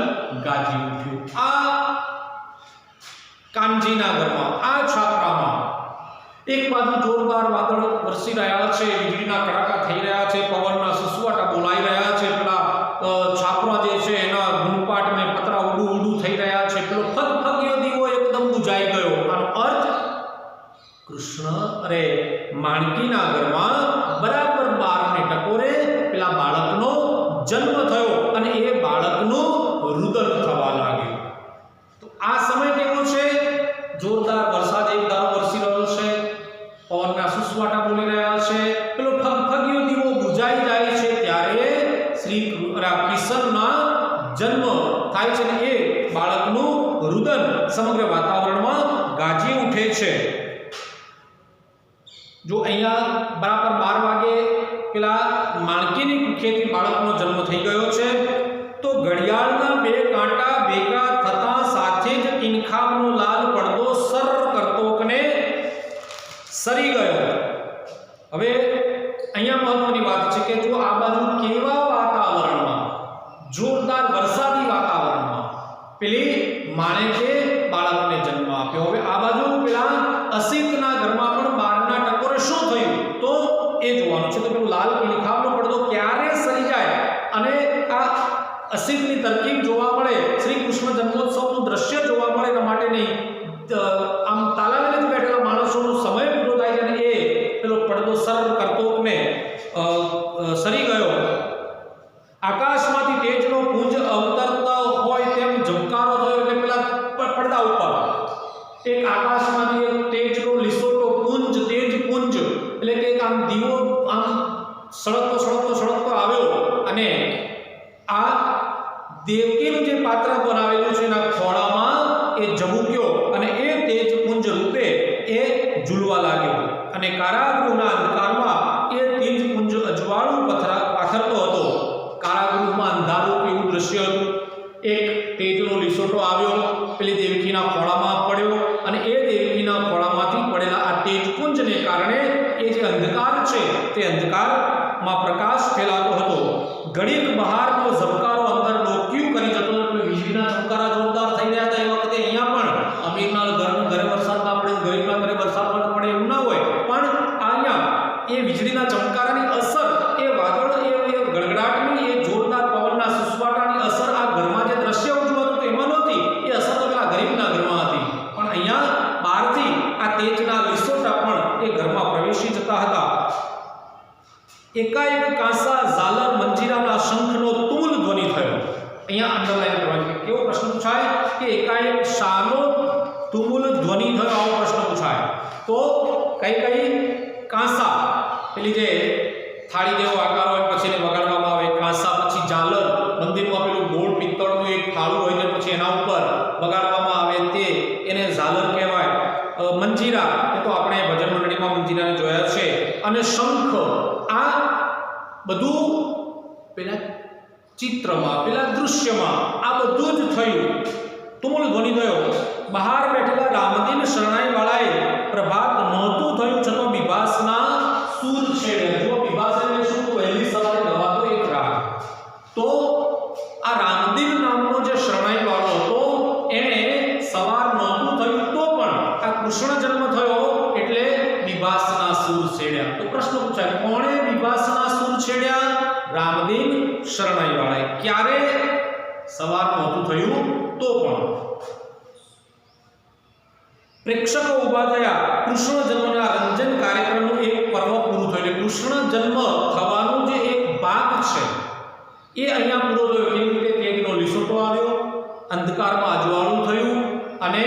ગાજી ઉઠ્યું. આ કાનજીના ઘરમાં, આ છાપરામાં એક બાજુ જોરદાર વાદળ વરસી રહ્યા છે, વીજળીના કડાકા થઈ રહ્યા છે, પવનના સુસવાટા બોલાઈ રહ્યા છે, પેલા છાપરા જે છે એના ગુણપાટ ને પતરા ઉડું થઈ રહ્યા છે. પેલો ફગફગીયો દીવો એકદમ બુઝાઈ ગયો. આનો અર્થ કૃષ્ણ માણકીના ઘરમાં બરાબર 12 ને ટકોરે પેલા બાળકનો જન્મ થયો અને એ બાળકનું રુદન થવા લાગ્યું. તો આ સમય કેવો છે? જોરદાર વરસાદ એક ધારો વરસી રહ્યો છે, પવનના સુસવાટા બોલી રહ્યા છે, પેલો ફગફગીયો દીવો બુઝાઈ જાય છે, ત્યારે શ્રી કિશનના જન્મ થાય છે અને એ બાળકનું રુદન સમગ્ર વાતાવરણમાં ગાજી ઉઠે છે. જો અહીંયા બરાબર 12 વાગે પેલા માણકીની કુખેથી બાળકનો જન્મ થઈ ગયો છે, તો ઘડિયાળના બે કાંટા ભેગા થતા સાથે જ ઇનખાબનો લાલ પડદો સર કરતો કને સરી ગયો. હવે અહીંયા મહત્વની વાત છે કે જો આ બાજુ કેવા વાતાવરણમાં જોરદાર વરસાદ પેલી માણેકે બાળકને જન્મ આપ્યો. હવે આ બાજુ પેલા અસિતના ઘરમાં પણ બારના ટકોરે શું થયું તો એ જોવાનું છે. તો પેલું લાલ લીખાવનો પડદો ક્યારે સરી જાય અને આ અસિતની તરકીબ જોવા મળે, શ્રી કૃષ્ણ જન્મોત્સવનું દ્રશ્ય જોવા મળે, એના માટે નહીં આમ તાલાવેલી બેઠેલા માણસોનો સમય પૂરો થાય છે અને એ પેલો પડદો સર કરતો ને સરી ગયો. આકાશમાંથી તેજનો પુંજ અવતરતો હોય તેમ ઝબકારો થયો. એટલે પેલા પડદા ઉપર એક આકાશમાંથી એક તેજનો લીસોટો પુંજ, તેજ પુંજ એટલે કે આમ દીવો આમ સળગતો આવ્યો અને આ દેવકીનું જે પાત્ર બનાવેલું છે એના ખોળામાં એ ઝબૂક્યો અને એ તેજ પુંજ રૂપે એ ઝૂલવા લાગ્યો અને કારાગૃહના અંધકારમાં એ તેજ પુંજ અજવાળું પાથરતો હતો. કારાગૃહમાં અંધારું એવું દ્રશ્ય હતું. એક તેજનો લીસોટો આવ્યો, પેલી દેવકીના ખોળામાં પડ્યો અને એ દેવકીના ખોળામાંથી પડેલા આ તેજપુંજને કારણે એ જે અંધકાર છે તે અંધકારમાં પ્રકાશ ફેલાતો હતો. ઘડીક બહારનો ઝબકારો અંદર ડોક્યું કરી જતો હતો. વીજળીના ચમકારા જોરદાર થઈ રહ્યા હતા. એ વખતે અહીંયા પણ અમીરના ઘરે વરસાદ ના પડે, ગરીબના ઘરે વરસાદ પડે એવું ના હોય, પણ અહીંયા એ વીજળીના ચમકારાની અસર, એ વાદળ, એ ગડગડાટની, એ જોરદાર પવનના સુસવાટાની અસર આ ઘરમાં જે દ્રશ્ય ઉજવું હતું એમાં નહોતી. એ અસર તો પેલા ગરીબના ઘરમાં હતી. પણ અહીંયા બહારથી આ તેજના લીસોટા પણ એ ઘરમાં પ્રવેશી જતા હતા. એકાએક કાંસા, ઝાલર, મંજીરાના શંખનો તુમુલ ધ્વનિ થયો. અહીંયા અંડરલાઈન કરવાનું છે. કેવો પ્રશ્ન પૂછાય કે એકાએક શાનો તુમુલ ધ્વનિ થયો, આવો પ્રશ્ન પૂછાય તો કઈ કાંસા, પેલી જે થાળી જેવો આકાર હોય પછી એને વગાડવામાં આવે, કાંસા, પછી ઝાલર, મંદિરમાં પેલું ગોળ પિત્તળનું એક થાળું હોય છે પછી એના ઉપર વગાડવામાં આવે તે એને ઝાલર કહેવાય. મંજીરા એ તો આપણે ભજન મંડળીમાં મંજીરાને જોયા છે. અને શંખ, આ બધું પેલા ચિત્રમાં, પેલા દૃશ્યમાં આ બધું જ થયું. તુમુલ ધ્વનિ થયો. બહાર બેઠેલા રામદીન શરણાઈ વાળાએ પ્રભાત નહોતું થયું છતાં બિભાસના સૂર છેડે. જો બિભાસ એટલે શું? પહેલી સવારે ગવાતો એક રાગ. તો આ રામદીન નામનો જે શરણાઈ વાળો હતો એને સવાર નહોતું થયું તો પણ આ કૃષ્ણ જન્મ થયો એટલે બિભાસના સૂર છેડ્યા. તો પ્રશ્ન પૂછાય કોણે બિભાસના સૂર છેડ્યા? રામદીન શરણાઈ વાળાએ. ક્યારે? સવાર નહોતું થયું તો પણ. પ્રેક્ષકો ઊભા થયા. કૃષ્ણ જન્મના રંજન કાર્યક્રમનું એક પર્વ પૂરું થયું. એટલે કૃષ્ણ જન્મ થવાનો જે એક ભાગ છે એ અહીંયા પૂરો થયો. કેવી રીતે? તેજનો લીસોટો આવ્યો, અંધકારમાં અજવાળું થયું અને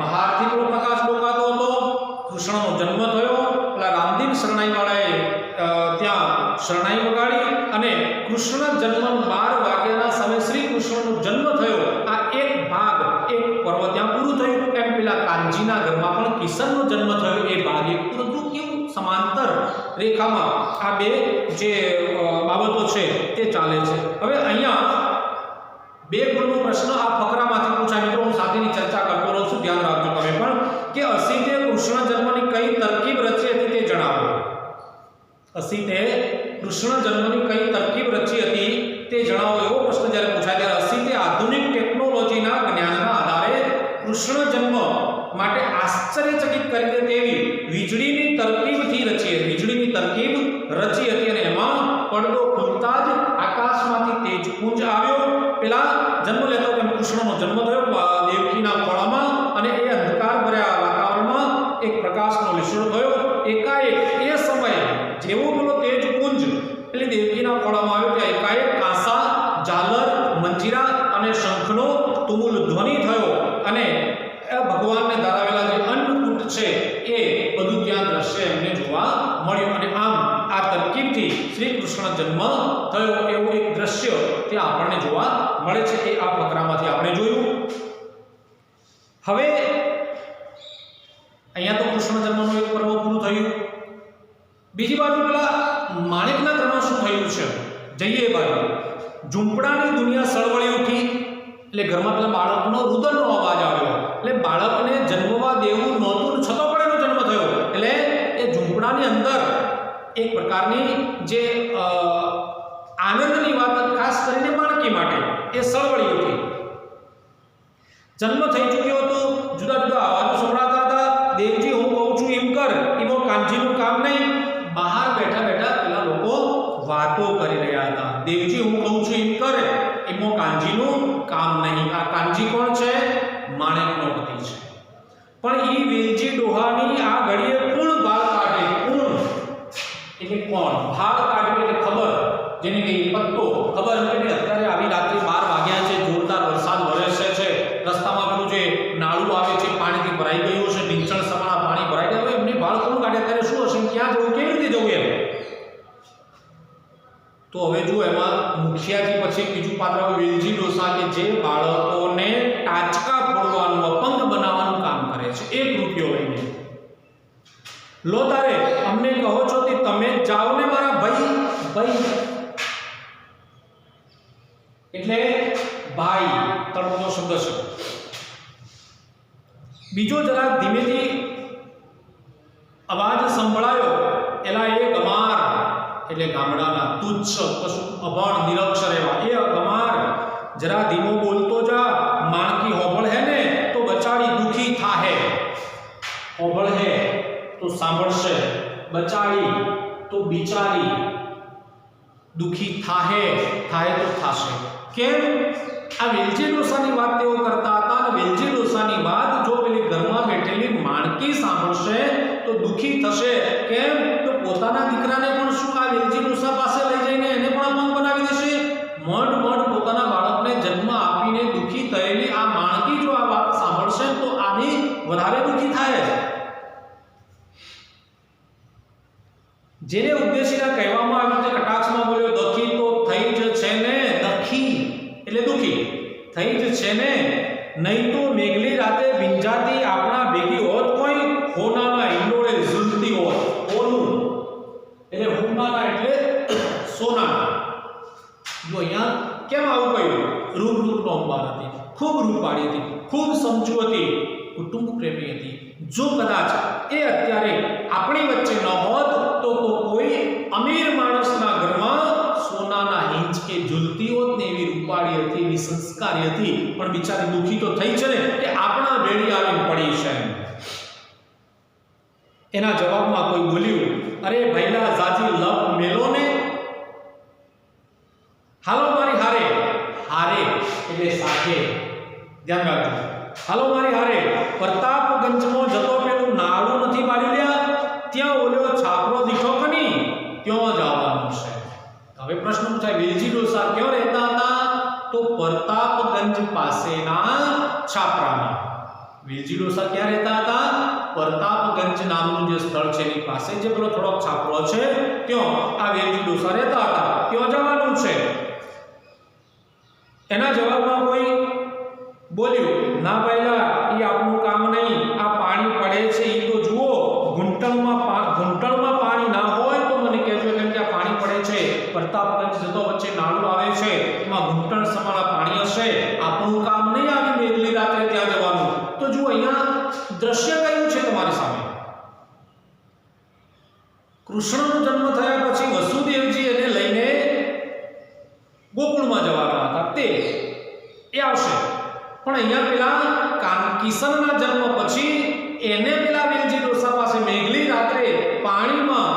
બહારથી પેલો પ્રકાશ ડોકાતો હતો. કૃષ્ણનો જન્મ થયો. પેલા રામદીન શરણાઈ વાળાએ ત્યાં શરણાઈ વગાડી અને કૃષ્ણ જન્મ 12 વાગ્યાના સમયે શ્રી કૃષ્ણનો જન્મ થયો. આ એક ભાગ, એક પર્વ ત્યાં પૂરું થયું. એમ પેલા કાનજીના ઘરમાં પણ કિશનનો જન્મ થયો. એ ભાગ એક પૂરું. કેવું સમાંતર રેખામાં આ બે જે બાબતો છે તે ચાલે છે. હવે અહીંયા બે ગુણનો પ્રશ્ન આ ફકરામાંથી પૂછાય. મિત્રો હું સાથેની ચર્ચા કરતો રહું છું, ધ્યાન રાખજો તમે પણ કે અસિતે કૃષ્ણ જન્મની કઈ તરકીબ રચી હતી તે જણાવો. અસિતે કૃષ્ણ જન્મની કઈ તરકીબ રચી હતી તે જણાવો. એવો પ્રશ્ન જ્યારે પૂછાય ત્યારે અસિતે આધુનિક ટેકનોલોજીના જ્ઞાનના આધારે કૃષ્ણ જન્મ માટે આશ્ચર્યચકિત કરી દે તેવી વીજળીની તરકીબથી રચી હતી. વીજળીની તરકીબ રચી હતી અને એમાં પડદો ખુલતા જ આકાશમાંથી તેજપુંજ આવ્યો. પેલા જન્મ લેતા તેમ કૃષ્ણનો જન્મ થયો દેવકીના ખોળામાં અને એ અંધકાર ભર્યા વાતાવરણમાં એક પ્રકાશનો લીસોટો થયો. એકાએક એ સમયે જેવો પેલો તેજપુંજ પેલી દેવકીના ખોળામાં આવ્યો ત્યાં એકાએક કાંસા, ઝાલર, મંજીરા અને શંખનો તુમુલ ધ્વનિ થયો અને ભગવાનને ધરાવેલા જે અન્નકૂટ છે એ બધું ત્યાં દ્રશ્ય એમને જોવા મળ્યું. અને આમ આ તરકીબથી શ્રી કૃષ્ણ જન્મ થયો એવું એક દ્રશ્ય ત્યાં આપણને જોવા મળે છે. એ આ ફકરામાંથી આપણે જોયું. હવે અહીંયા તો કૃષ્ણ જન્મનું એક પર્વ પૂરું થયું. બીજી બાજુ પેલા માણેકના ઘરમાં શું થયું છે જઈએ એ બાજુ. ઝૂંપડાની દુનિયા સળવળી ઉઠી. એટલે ઘરમાં પેલા બાળકનો રુદનનો અવાજ આવ્યો. એટલે બાળકને જન્મવા દેવું નહોતું છતાં પણ એનો જન્મ થયો. એટલે એ ઝૂંપડાની અંદર એક પ્રકારની જે આનંદની વાત ખાસ કરીને માણકી માટે એ સળવળી ઉઠી. જન્મ થઈ ચૂક્યો હતો, જુદા જુદા અવાજો સંભળાતા હતા, દેવજી હું કહું છું એમ કર, એમાં કાનજીનું કામ નહીં. બહાર બેઠા બેઠા પેલા લોકો વાતો કરી રહ્યા હતા. દેવજી હું કહું છું એમ કર, એમાં કાનજીનું કામ નહીં. આ કાનજી કોણ છે? માણેકનો પતિ છે. પણ ઈ વેલજી ડોહાની આ ઘડીએ કોણ બાળ કાઢે? કોણ એટલે કોણ? ભાળ કાઢવી એટલે ખબર, જેને કહીએ પત્તો. ખબર એટલે અત્યારે આવી રાત્રે 12 વાગ્યા છે, જોરદાર વરસાદ વરસે છે, રસ્તામાં પેલું જે નાળું આવે છે પાણીથી ભરાઈ ગયું છે, ઢીંચણ સમાના પાણી ભરાઈ ગયા હોય, એમની ભાળ કોણ કાઢે? અત્યારે શું હશે, ક્યાં જવું, કેવી રીતે જવું એમ? તો હવે જો એમાં મુખિયાજી પછી બીજું પાત્ર વેલજી ડોસા કે જે બાળકોને ટાચકા ફોડવાનું, અપંગ બનાવવાનું કામ કરે છે, 1 રૂપિયો લઈને. લો તારે અમને કહો છો કે તમે જાઓ ને મારા ભાઈ. ભાઈ એટલે ભાઈ, તળપદો શબ્દ છે. બીજો જરા ધીમેથી અવાજ સંભળાયો. એલા એ ગમાર એટલે ગામડાના તુચ્છ પશુ અભણ નિરક્ષર એવા એ ગમાર, જરા ધીમો બોલતો જા. માણકી હોબળ હે ને તો બચાડી દુખી થાહે. હોબળ હે તો સાંભળશે, બચાડી તો બિચારી, દુખી થાહે, થાહે તો થાશે. કેમ? આ વેલજી ડોસાની વાત તેઓ કરતા હતા, અને વેલજી ડોસાની વાત જો પેલી ઘરમાં બેઠેલી માણકી સાંભળશે તો દુખી થશે. કેમ? તો પોતાના દીકરાને પણ શું આ વેલજી ડોસા પાસે લઈ જઈને એને પણ અપંગ બનાવી દેશે. મઢ પોતાના બાળકને જન્મ આપીને દુખી થયેલી આ માણકી જો આ વાત સાંભળશે તો આની વધારે દુખી થાય. જેને ઉદ્દેશીના કહેવામાં આવ્યું છે, કટાક્ષમાં બોલ્યો, દખી તો થઈ જ છે ને. દખી એટલે દુખી થઈ જ છે ને, નહીં તો મેઘલી રાતે ભીંજાતી આપણા ભેગી હોત કોઈ. હોનાના હિંડોળે ઝૂલતી હોત. હોનું એટલે હોનાના એટલે સોનાના. જો અહીંયા કેમ આવું કહ્યું? રૂપનો અંબાર હતી, ખૂબ રૂપવાળી હતી, ખૂબ સમજુ હતી, કુટુંબ પ્રેમી હતી. જો કદાચ એ અત્યારે આપણી વચ્ચે ન હોત તો કોઈ અમીર માણસના ઘરમાં સોનાના હિંચકે ઝૂલતી હોત ને. એવી રૂપાળી હતી, એવી સંસ્કારી હતી, પણ બિચારી દુખી તો થઈ છે ને કે આપણા ભેળી આવીને પડી છે. એના જવાબમાં કોઈ બોલ્યું, અરે ભૈલા જાજી લપ મેલો ને, હાલો મારી હારે. હારે એટલે સાથે, ધ્યાન રાખજો. હાલો મારી હારે. પ્રતાપગંજમાં જતો પેલું નાળું નથી પાડી લ્યા, ત્યાં ઓલ્યો છાપરો દીઠો કની, ત્યાં જવાનું છે. હવે પ્રશ્ન પૂછાય, વેલજી ડોસા ક્યાં રહેતા હતા? તો પ્રતાપગંજ પાસેના છાપરામાં. વેલજી ડોસા ક્યાં રહેતા હતા? પ્રતાપગંજ નામનું જે સ્થળ છે એની પાસે જે પેલો થોડોક છાપરો છે ત્યાં આ વેલજી ડોસા રહેતા હતા. ત્યાં જવાનું છે. એના જવાબમાં કોઈ બોલ્યું, ના ભાઈલા, એ આપણું કામ નહીં. આ પાણી પડે છે એ તો જુઓ. ઘૂંટણમાં પાણી ના હોય તો મને કહેજો, કેમ કે આ પાણી પડે છે. પ્રતાપગંજ જતો વચ્ચે નાળું આવે છે, એમાં ઘૂંટણ સમાના પાણી હશે. આપણું કામ નહીં આવી મેઘલી રાત્રે ત્યાં જવાનું. તો જુઓ અહીંયા દ્રશ્ય કયું છે તમારી સામે? કૃષ્ણનો જન્મ થયા પછી વસુદેવજી એને લઈને ગોકુળમાં જવાના હતા, તે એ આવશે. પણ અહીંયા પેલા કિશનના જન્મ પછી એને પેલા વેલજી ડોસા પાસે મેઘલી રાત્રે પાણીમાં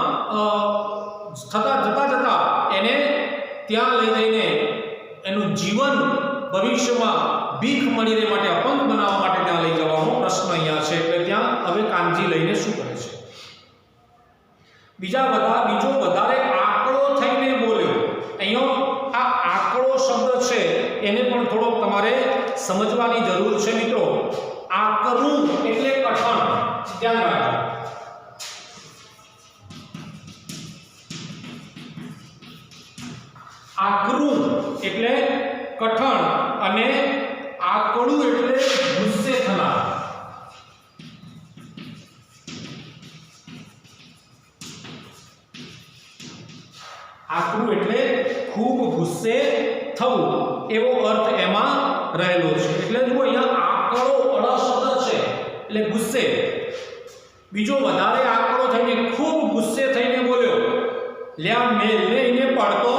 જતા એને ત્યાં લઈ જઈને એનું જીવન ભવિષ્યમાં ભીખ મળી રહે માટે, અપંગ બનાવવા માટે ત્યાં લઈ જવાનો પ્રશ્ન અહીંયા છે. એટલે ત્યાં હવે કાનજી લઈને શું કરે છે? બીજો વધારે આંકડો થઈને બોલ્યો. અહીંયા આ આંકડો શબ્દ છે એને પણ થોડોક તમારે સમજવાની જરૂર છે મિત્રો. આકરું એટલે કઠણ, ધ્યાન રાખજો. આકરું એટલે કઠણ અને આકડું એટલે ગુસ્સે થનાર. આકરું એટલે ખૂબ ગુસ્સે થવું એવો અર્થ એમાં રહેલો છે. એટલે જો અહીંયા આકડો અળ શબ્દ છે એટલે ગુસ્સે. બીજો વધારે આકડો થઈને ખૂબ ગુસ્સે થઈને બોલ્યો, લ્યા મેં લઈને પડતો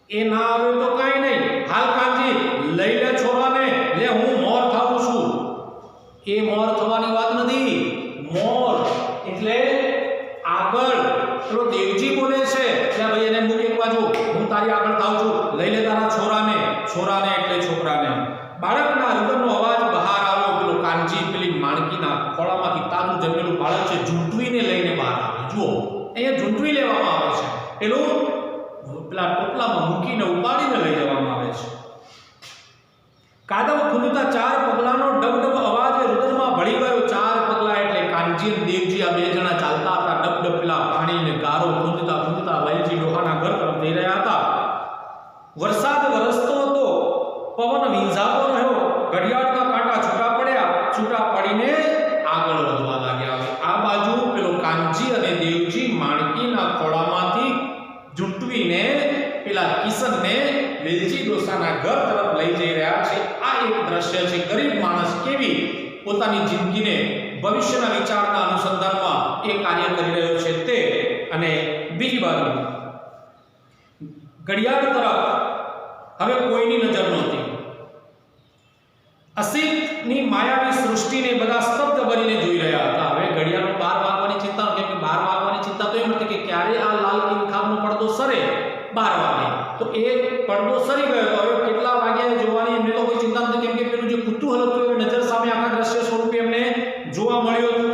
એ ના આવે તો કાઈ નહીં. હાલ કાંજી લઈ લે છોરાને, લે હું મોર એ મોર થવાની વાત નથી. મોર એટલે આગળ પેલો દેવજી બોલે છે કે ભાઈ એને મૂક એક બાજુ, હું તારી આગળ થાઉં છું, લઈ લે તારા છોરાને. છોરાને એટલે છોકરાને. બાળકના હૃદયનો અવાજ બહાર આવ્યો. પેલો કાનજી પેલી માણકીના ખોળામાંથી તાજું જન્મેલું બાળક છે ઝૂંટવીને લઈને બહાર આવે. જુઓ અહીંયા ઝૂંટવી લેવામાં આવે છે, પેલું પેલા ટોપલામાં મૂકીને ઉપાડીને લઈ જવામાં આવે છે. કાદવ ખૂંદતા 4 પગલાનો ડબડબ અવાજ રુદનમાં ભળી ગયો. 4 પગલા એટલે કાનજી અને દેવજી આ બે જણા ચાલતા હતા. ડબડબ પેલા પાણીને ગારો ખૂંદતા ખૂંદતા વેલજી ડોહાના ઘર તરફ જઈ રહ્યા હતા. વરસાદ વરસતો હતો, પવન વિંઝાતો રહ્યો, ઘડિયાળના કાંટા છૂટા પડ્યા, છૂટા પડીને આગળ વધવા લાગ્યા. આ બાજુ પેલો કાનજી અને દેવજી માણકીના ખોળામાંથી ઝૂંટવીને પેલા કિશનને વેલજી ડોસાના ઘર તરફ લઈ જઈ રહ્યા છે. આ એક દ્રશ્ય છે. ગરીબ માણસ કેવી પોતાની જિંદગીને ભવિષ્યના વિચારના અનુસંધાનમાં એ કાર્ય કરી રહ્યો છે તે. અને બીજી બાજુ ઘડિયાળ તરફ હવે કોઈની નજર નહોતી. અસીતની માયાવી સૃષ્ટિને બધા સ્તબ્ધ બનીને જોઈ રહ્યા હતા. હવે ઘડિયાળનો 12 વાગવાની ચિંતા, કેમ કે 12 વાગવાની ચિંતા તો એમ હતી કે ક્યારે આ લાલ કિંખાબનો પડદો સરે. 12 વાગે તો એ પડદો સરી ગયો. તો હવે કેટલા વાગ્યા જોવાની એમને તો કોઈ ચિંતા નથી, કેમ કે પેલું જે કુતૂહલ હતું એ નજર સામે આખા દ્રશ્ય સ્વરૂપે એમને જોવા મળ્યું હતું.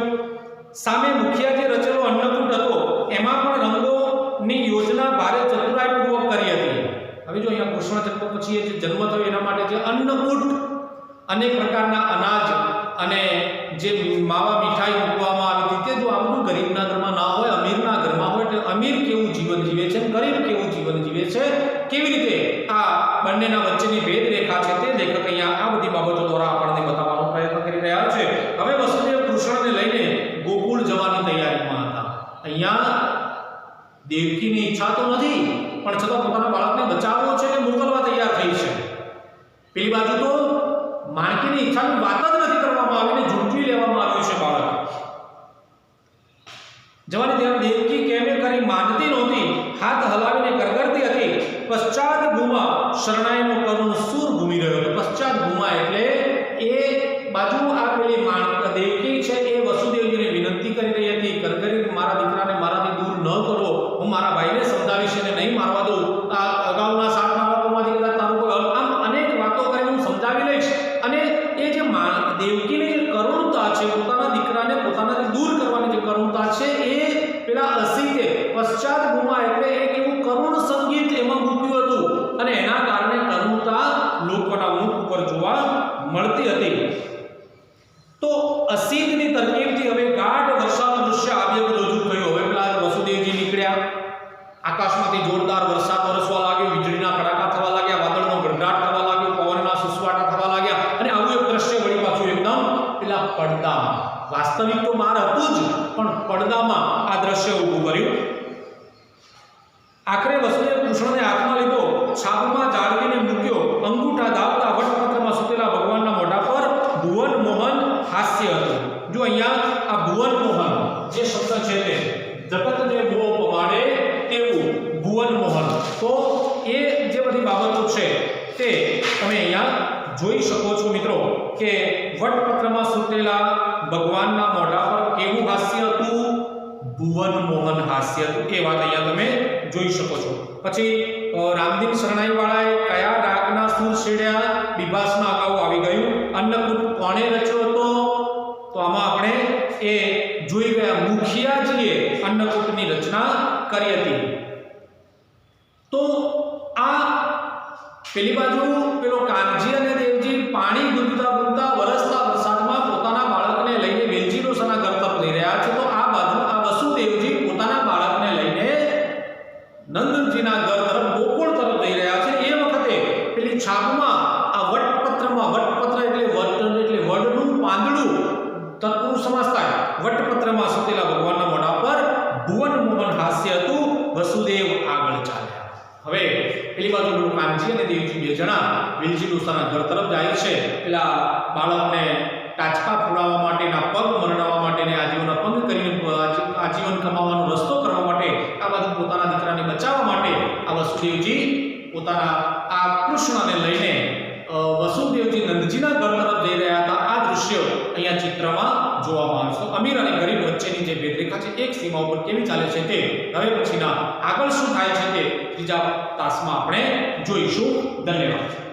સામે મુખિયા જે રચેલો અન્નકૂટ હતો એમાં પણ રંગોની યોજના ભારે ચતુરાઈપૂર્વક કરી હતી. હવે જો અહીંયા કૃષ્ણ જન્મ પછી એ જે જન્મ થયો એના માટે જે અન્નકૂટ, અનેક પ્રકારના અનાજ અને જે માવા મીઠાઈ મૂકવામાં આવી હતી, તે જો આ બધું ગરીબના ઘરમાં ના હોય, અમીરના ઘરમાં હોય, એટલે અમીર કેવું જીવન જીવે છે, ગરીબ કેવું જીવન જીવે છે, કેવી રીતે આ બંનેના વચ્ચેની ભેદરેખા છે તે લેખક અહીંયા આ બધી બાબતો દ્વારા આપણને બતાવવાનો પ્રયત્ન કરી રહ્યા છે. હવે વસુદેવ કૃષ્ણને લઈને ગોકુળ જવાની તૈયારીમાં હતા. અહીંયા દેવકીની ઈચ્છા તો નથી, પણ છતાં પોતાના બાળકને બચાવવો છે એટલે મોકલવા તૈયાર થઈ છે. પેલી બાજુ તો માણકીની ઈચ્છાની વાત જ નથી કરવામાં આવીને ઝૂંટવી લેવામાં આવ્યું છે બાળક. જવાની ત્યાં દેવકી કેમે કરી માનતી નહોતી, હાથ હલાવીને કરગરતી હતી. પશ્ચાત ભૂમા શરણાઈનો કરુણ સૂર ઘૂમી રહ્યો હતો. પશ્ચાત ભૂમા એટલે એ બાજુ આ પેલી દેવકી છે એ વસુદેવજીને વિનંતી કરી રહી હતી, કરગરી મારા દીકરાને મારાથી દૂર ન કરો, હું મારા ભાઈને સમજાવીશ અને નહીં મારવા દઉં. આ અગાઉના 7 બાળકોમાંથી કદાચ તારું કોઈ આમ અનેક વાતો કરીને હું સમજાવી લઈશ. અને એ જે દેવકીની જે કરુણતા છે, પોતાના દીકરાને પોતાનાથી દૂર કરવાની જે કરુણતા છે, એ પેલા અસીતે પશ્ચાત ભૂમા એટલે એક એવું કરુણ સંગીત એમાં મૂક્યું હતું અને એના કારણે કરુણતા લોકોના મુખ ઉપર જોવા મળતી હતી. તો અસીતની તરકીબથી હવે ગાઢ વર્ષાનું દૃશ્ય આબેહૂબ રજૂ થયું. હવે પેલા વસુદેવજી નીકળ્યા, આકાશમાંથી જોરદાર વરસાદ વરસવા લાગ્યો, વીજળીના કડાકા થવા લાગ્યા, વાદળનો ગડગડાટ થવા લાગ્યો, પવનના સુસવાટા થવા લાગ્યા. અને આવું એક દ્રશ્ય વળી પાછું એકદમ પેલા પડદામાં, વાસ્તવિક તો બહાર હતું જ, પણ પડદામાં આ દ્રશ્ય ઊભું કર્યું. આખરે વસુદેવ કૃષ્ણને હાથમાં લીધો, છાપમાં જાળવીને મૂક્યો. અંગૂઠા દાબતા વટપત્રમાં સૂતેલા ભગવાનના મોઢા પર ભુવન મોહન હાસ્ય હતું. જો અહીંયા આ ભુવન મોહન જે શબ્દ છે તે જગતને મોહ પમાડે તેવું ભુવન મોહન. તો એ જે બધી બાબતો છે તે તમે અહીંયા જોઈ શકો છો મિત્રો કે વટપત્રમાં સૂતેલા ભગવાનના મોઢા પર કેવું હાસ્ય હતું? ભુવન મોહન હાસ્ય હતું. એ વાત અહીંયા તમે જોઈ શકો છો. પછી રામદીન શરણાઈ વાળાએ કયા રાગના સૂર છેડ્યા? બિભાસના અગાઉ આવી ગયું. અન્નકૂટ કોણે રચ્યો હતો? તો આમાં આપણે એ જોઈ ગયા, મુખિયાજીએ અન્નકૂટની રચના કરી હતી. તો આ પેલી બાજુ પેલો કાનજી અને દેવજી પાણી ગુંજતા ગુંજતા વરસતા વરસાદમાં પોતાના બાળકને લઈને વેલજી ડોસાના ઘર તરફ લઈ રહ્યા છે. તો આ બાજુ આ વસુદેવજી પોતાના બાળકને લઈને નંદજીના ઘર તરફ ગોકુળ તરફ જઈ રહ્યા છે. એ વખતે પેલી છાપમાં આ વટપત્રમાં, વટપત્ર એટલે વડનું પાંદડું, તત્પુરુષ સમાસ થાય. વટપત્રમાં સૂતેલા ભગવાનના મોઢા પર ભુવન મોહન હાસ્ય હતું. વસુદેવ આગળ ચાલ્યા. હવે પેલી બાજુ પેલું કાનજી અને દેવજી બે જણા વેલજી ડોસાના ઘર તરફ જાય છે. પેલા બાળકને ટાચકા ફોડાવવા માટેના, પગ મરડાવવા માટેને આજીવન અપંગ કરીને આજીવન કમાવાનો રસ્તો કરવા માટે, આ બાજુ પોતાના દીકરાને બચાવવા માટે આ વસુદેવજી પોતાના આ કૃષ્ણને લઈને વસુદેવજી નંદજીના ઘર તરફ જઈ રહ્યા હતા. આ દૃશ્ય અહીંયા ચિત્રમાં જોવામાં આવે છે. તો અમીર અને ગરીબ વચ્ચેની જે ભેદરેખા છે એક સીમા ઉપર કેવી ચાલે છે તે હવે પછીના આગળ શું થાય છે તે ત્રીજા તાસમાં આપણે જોઈશું. ધન્યવાદ.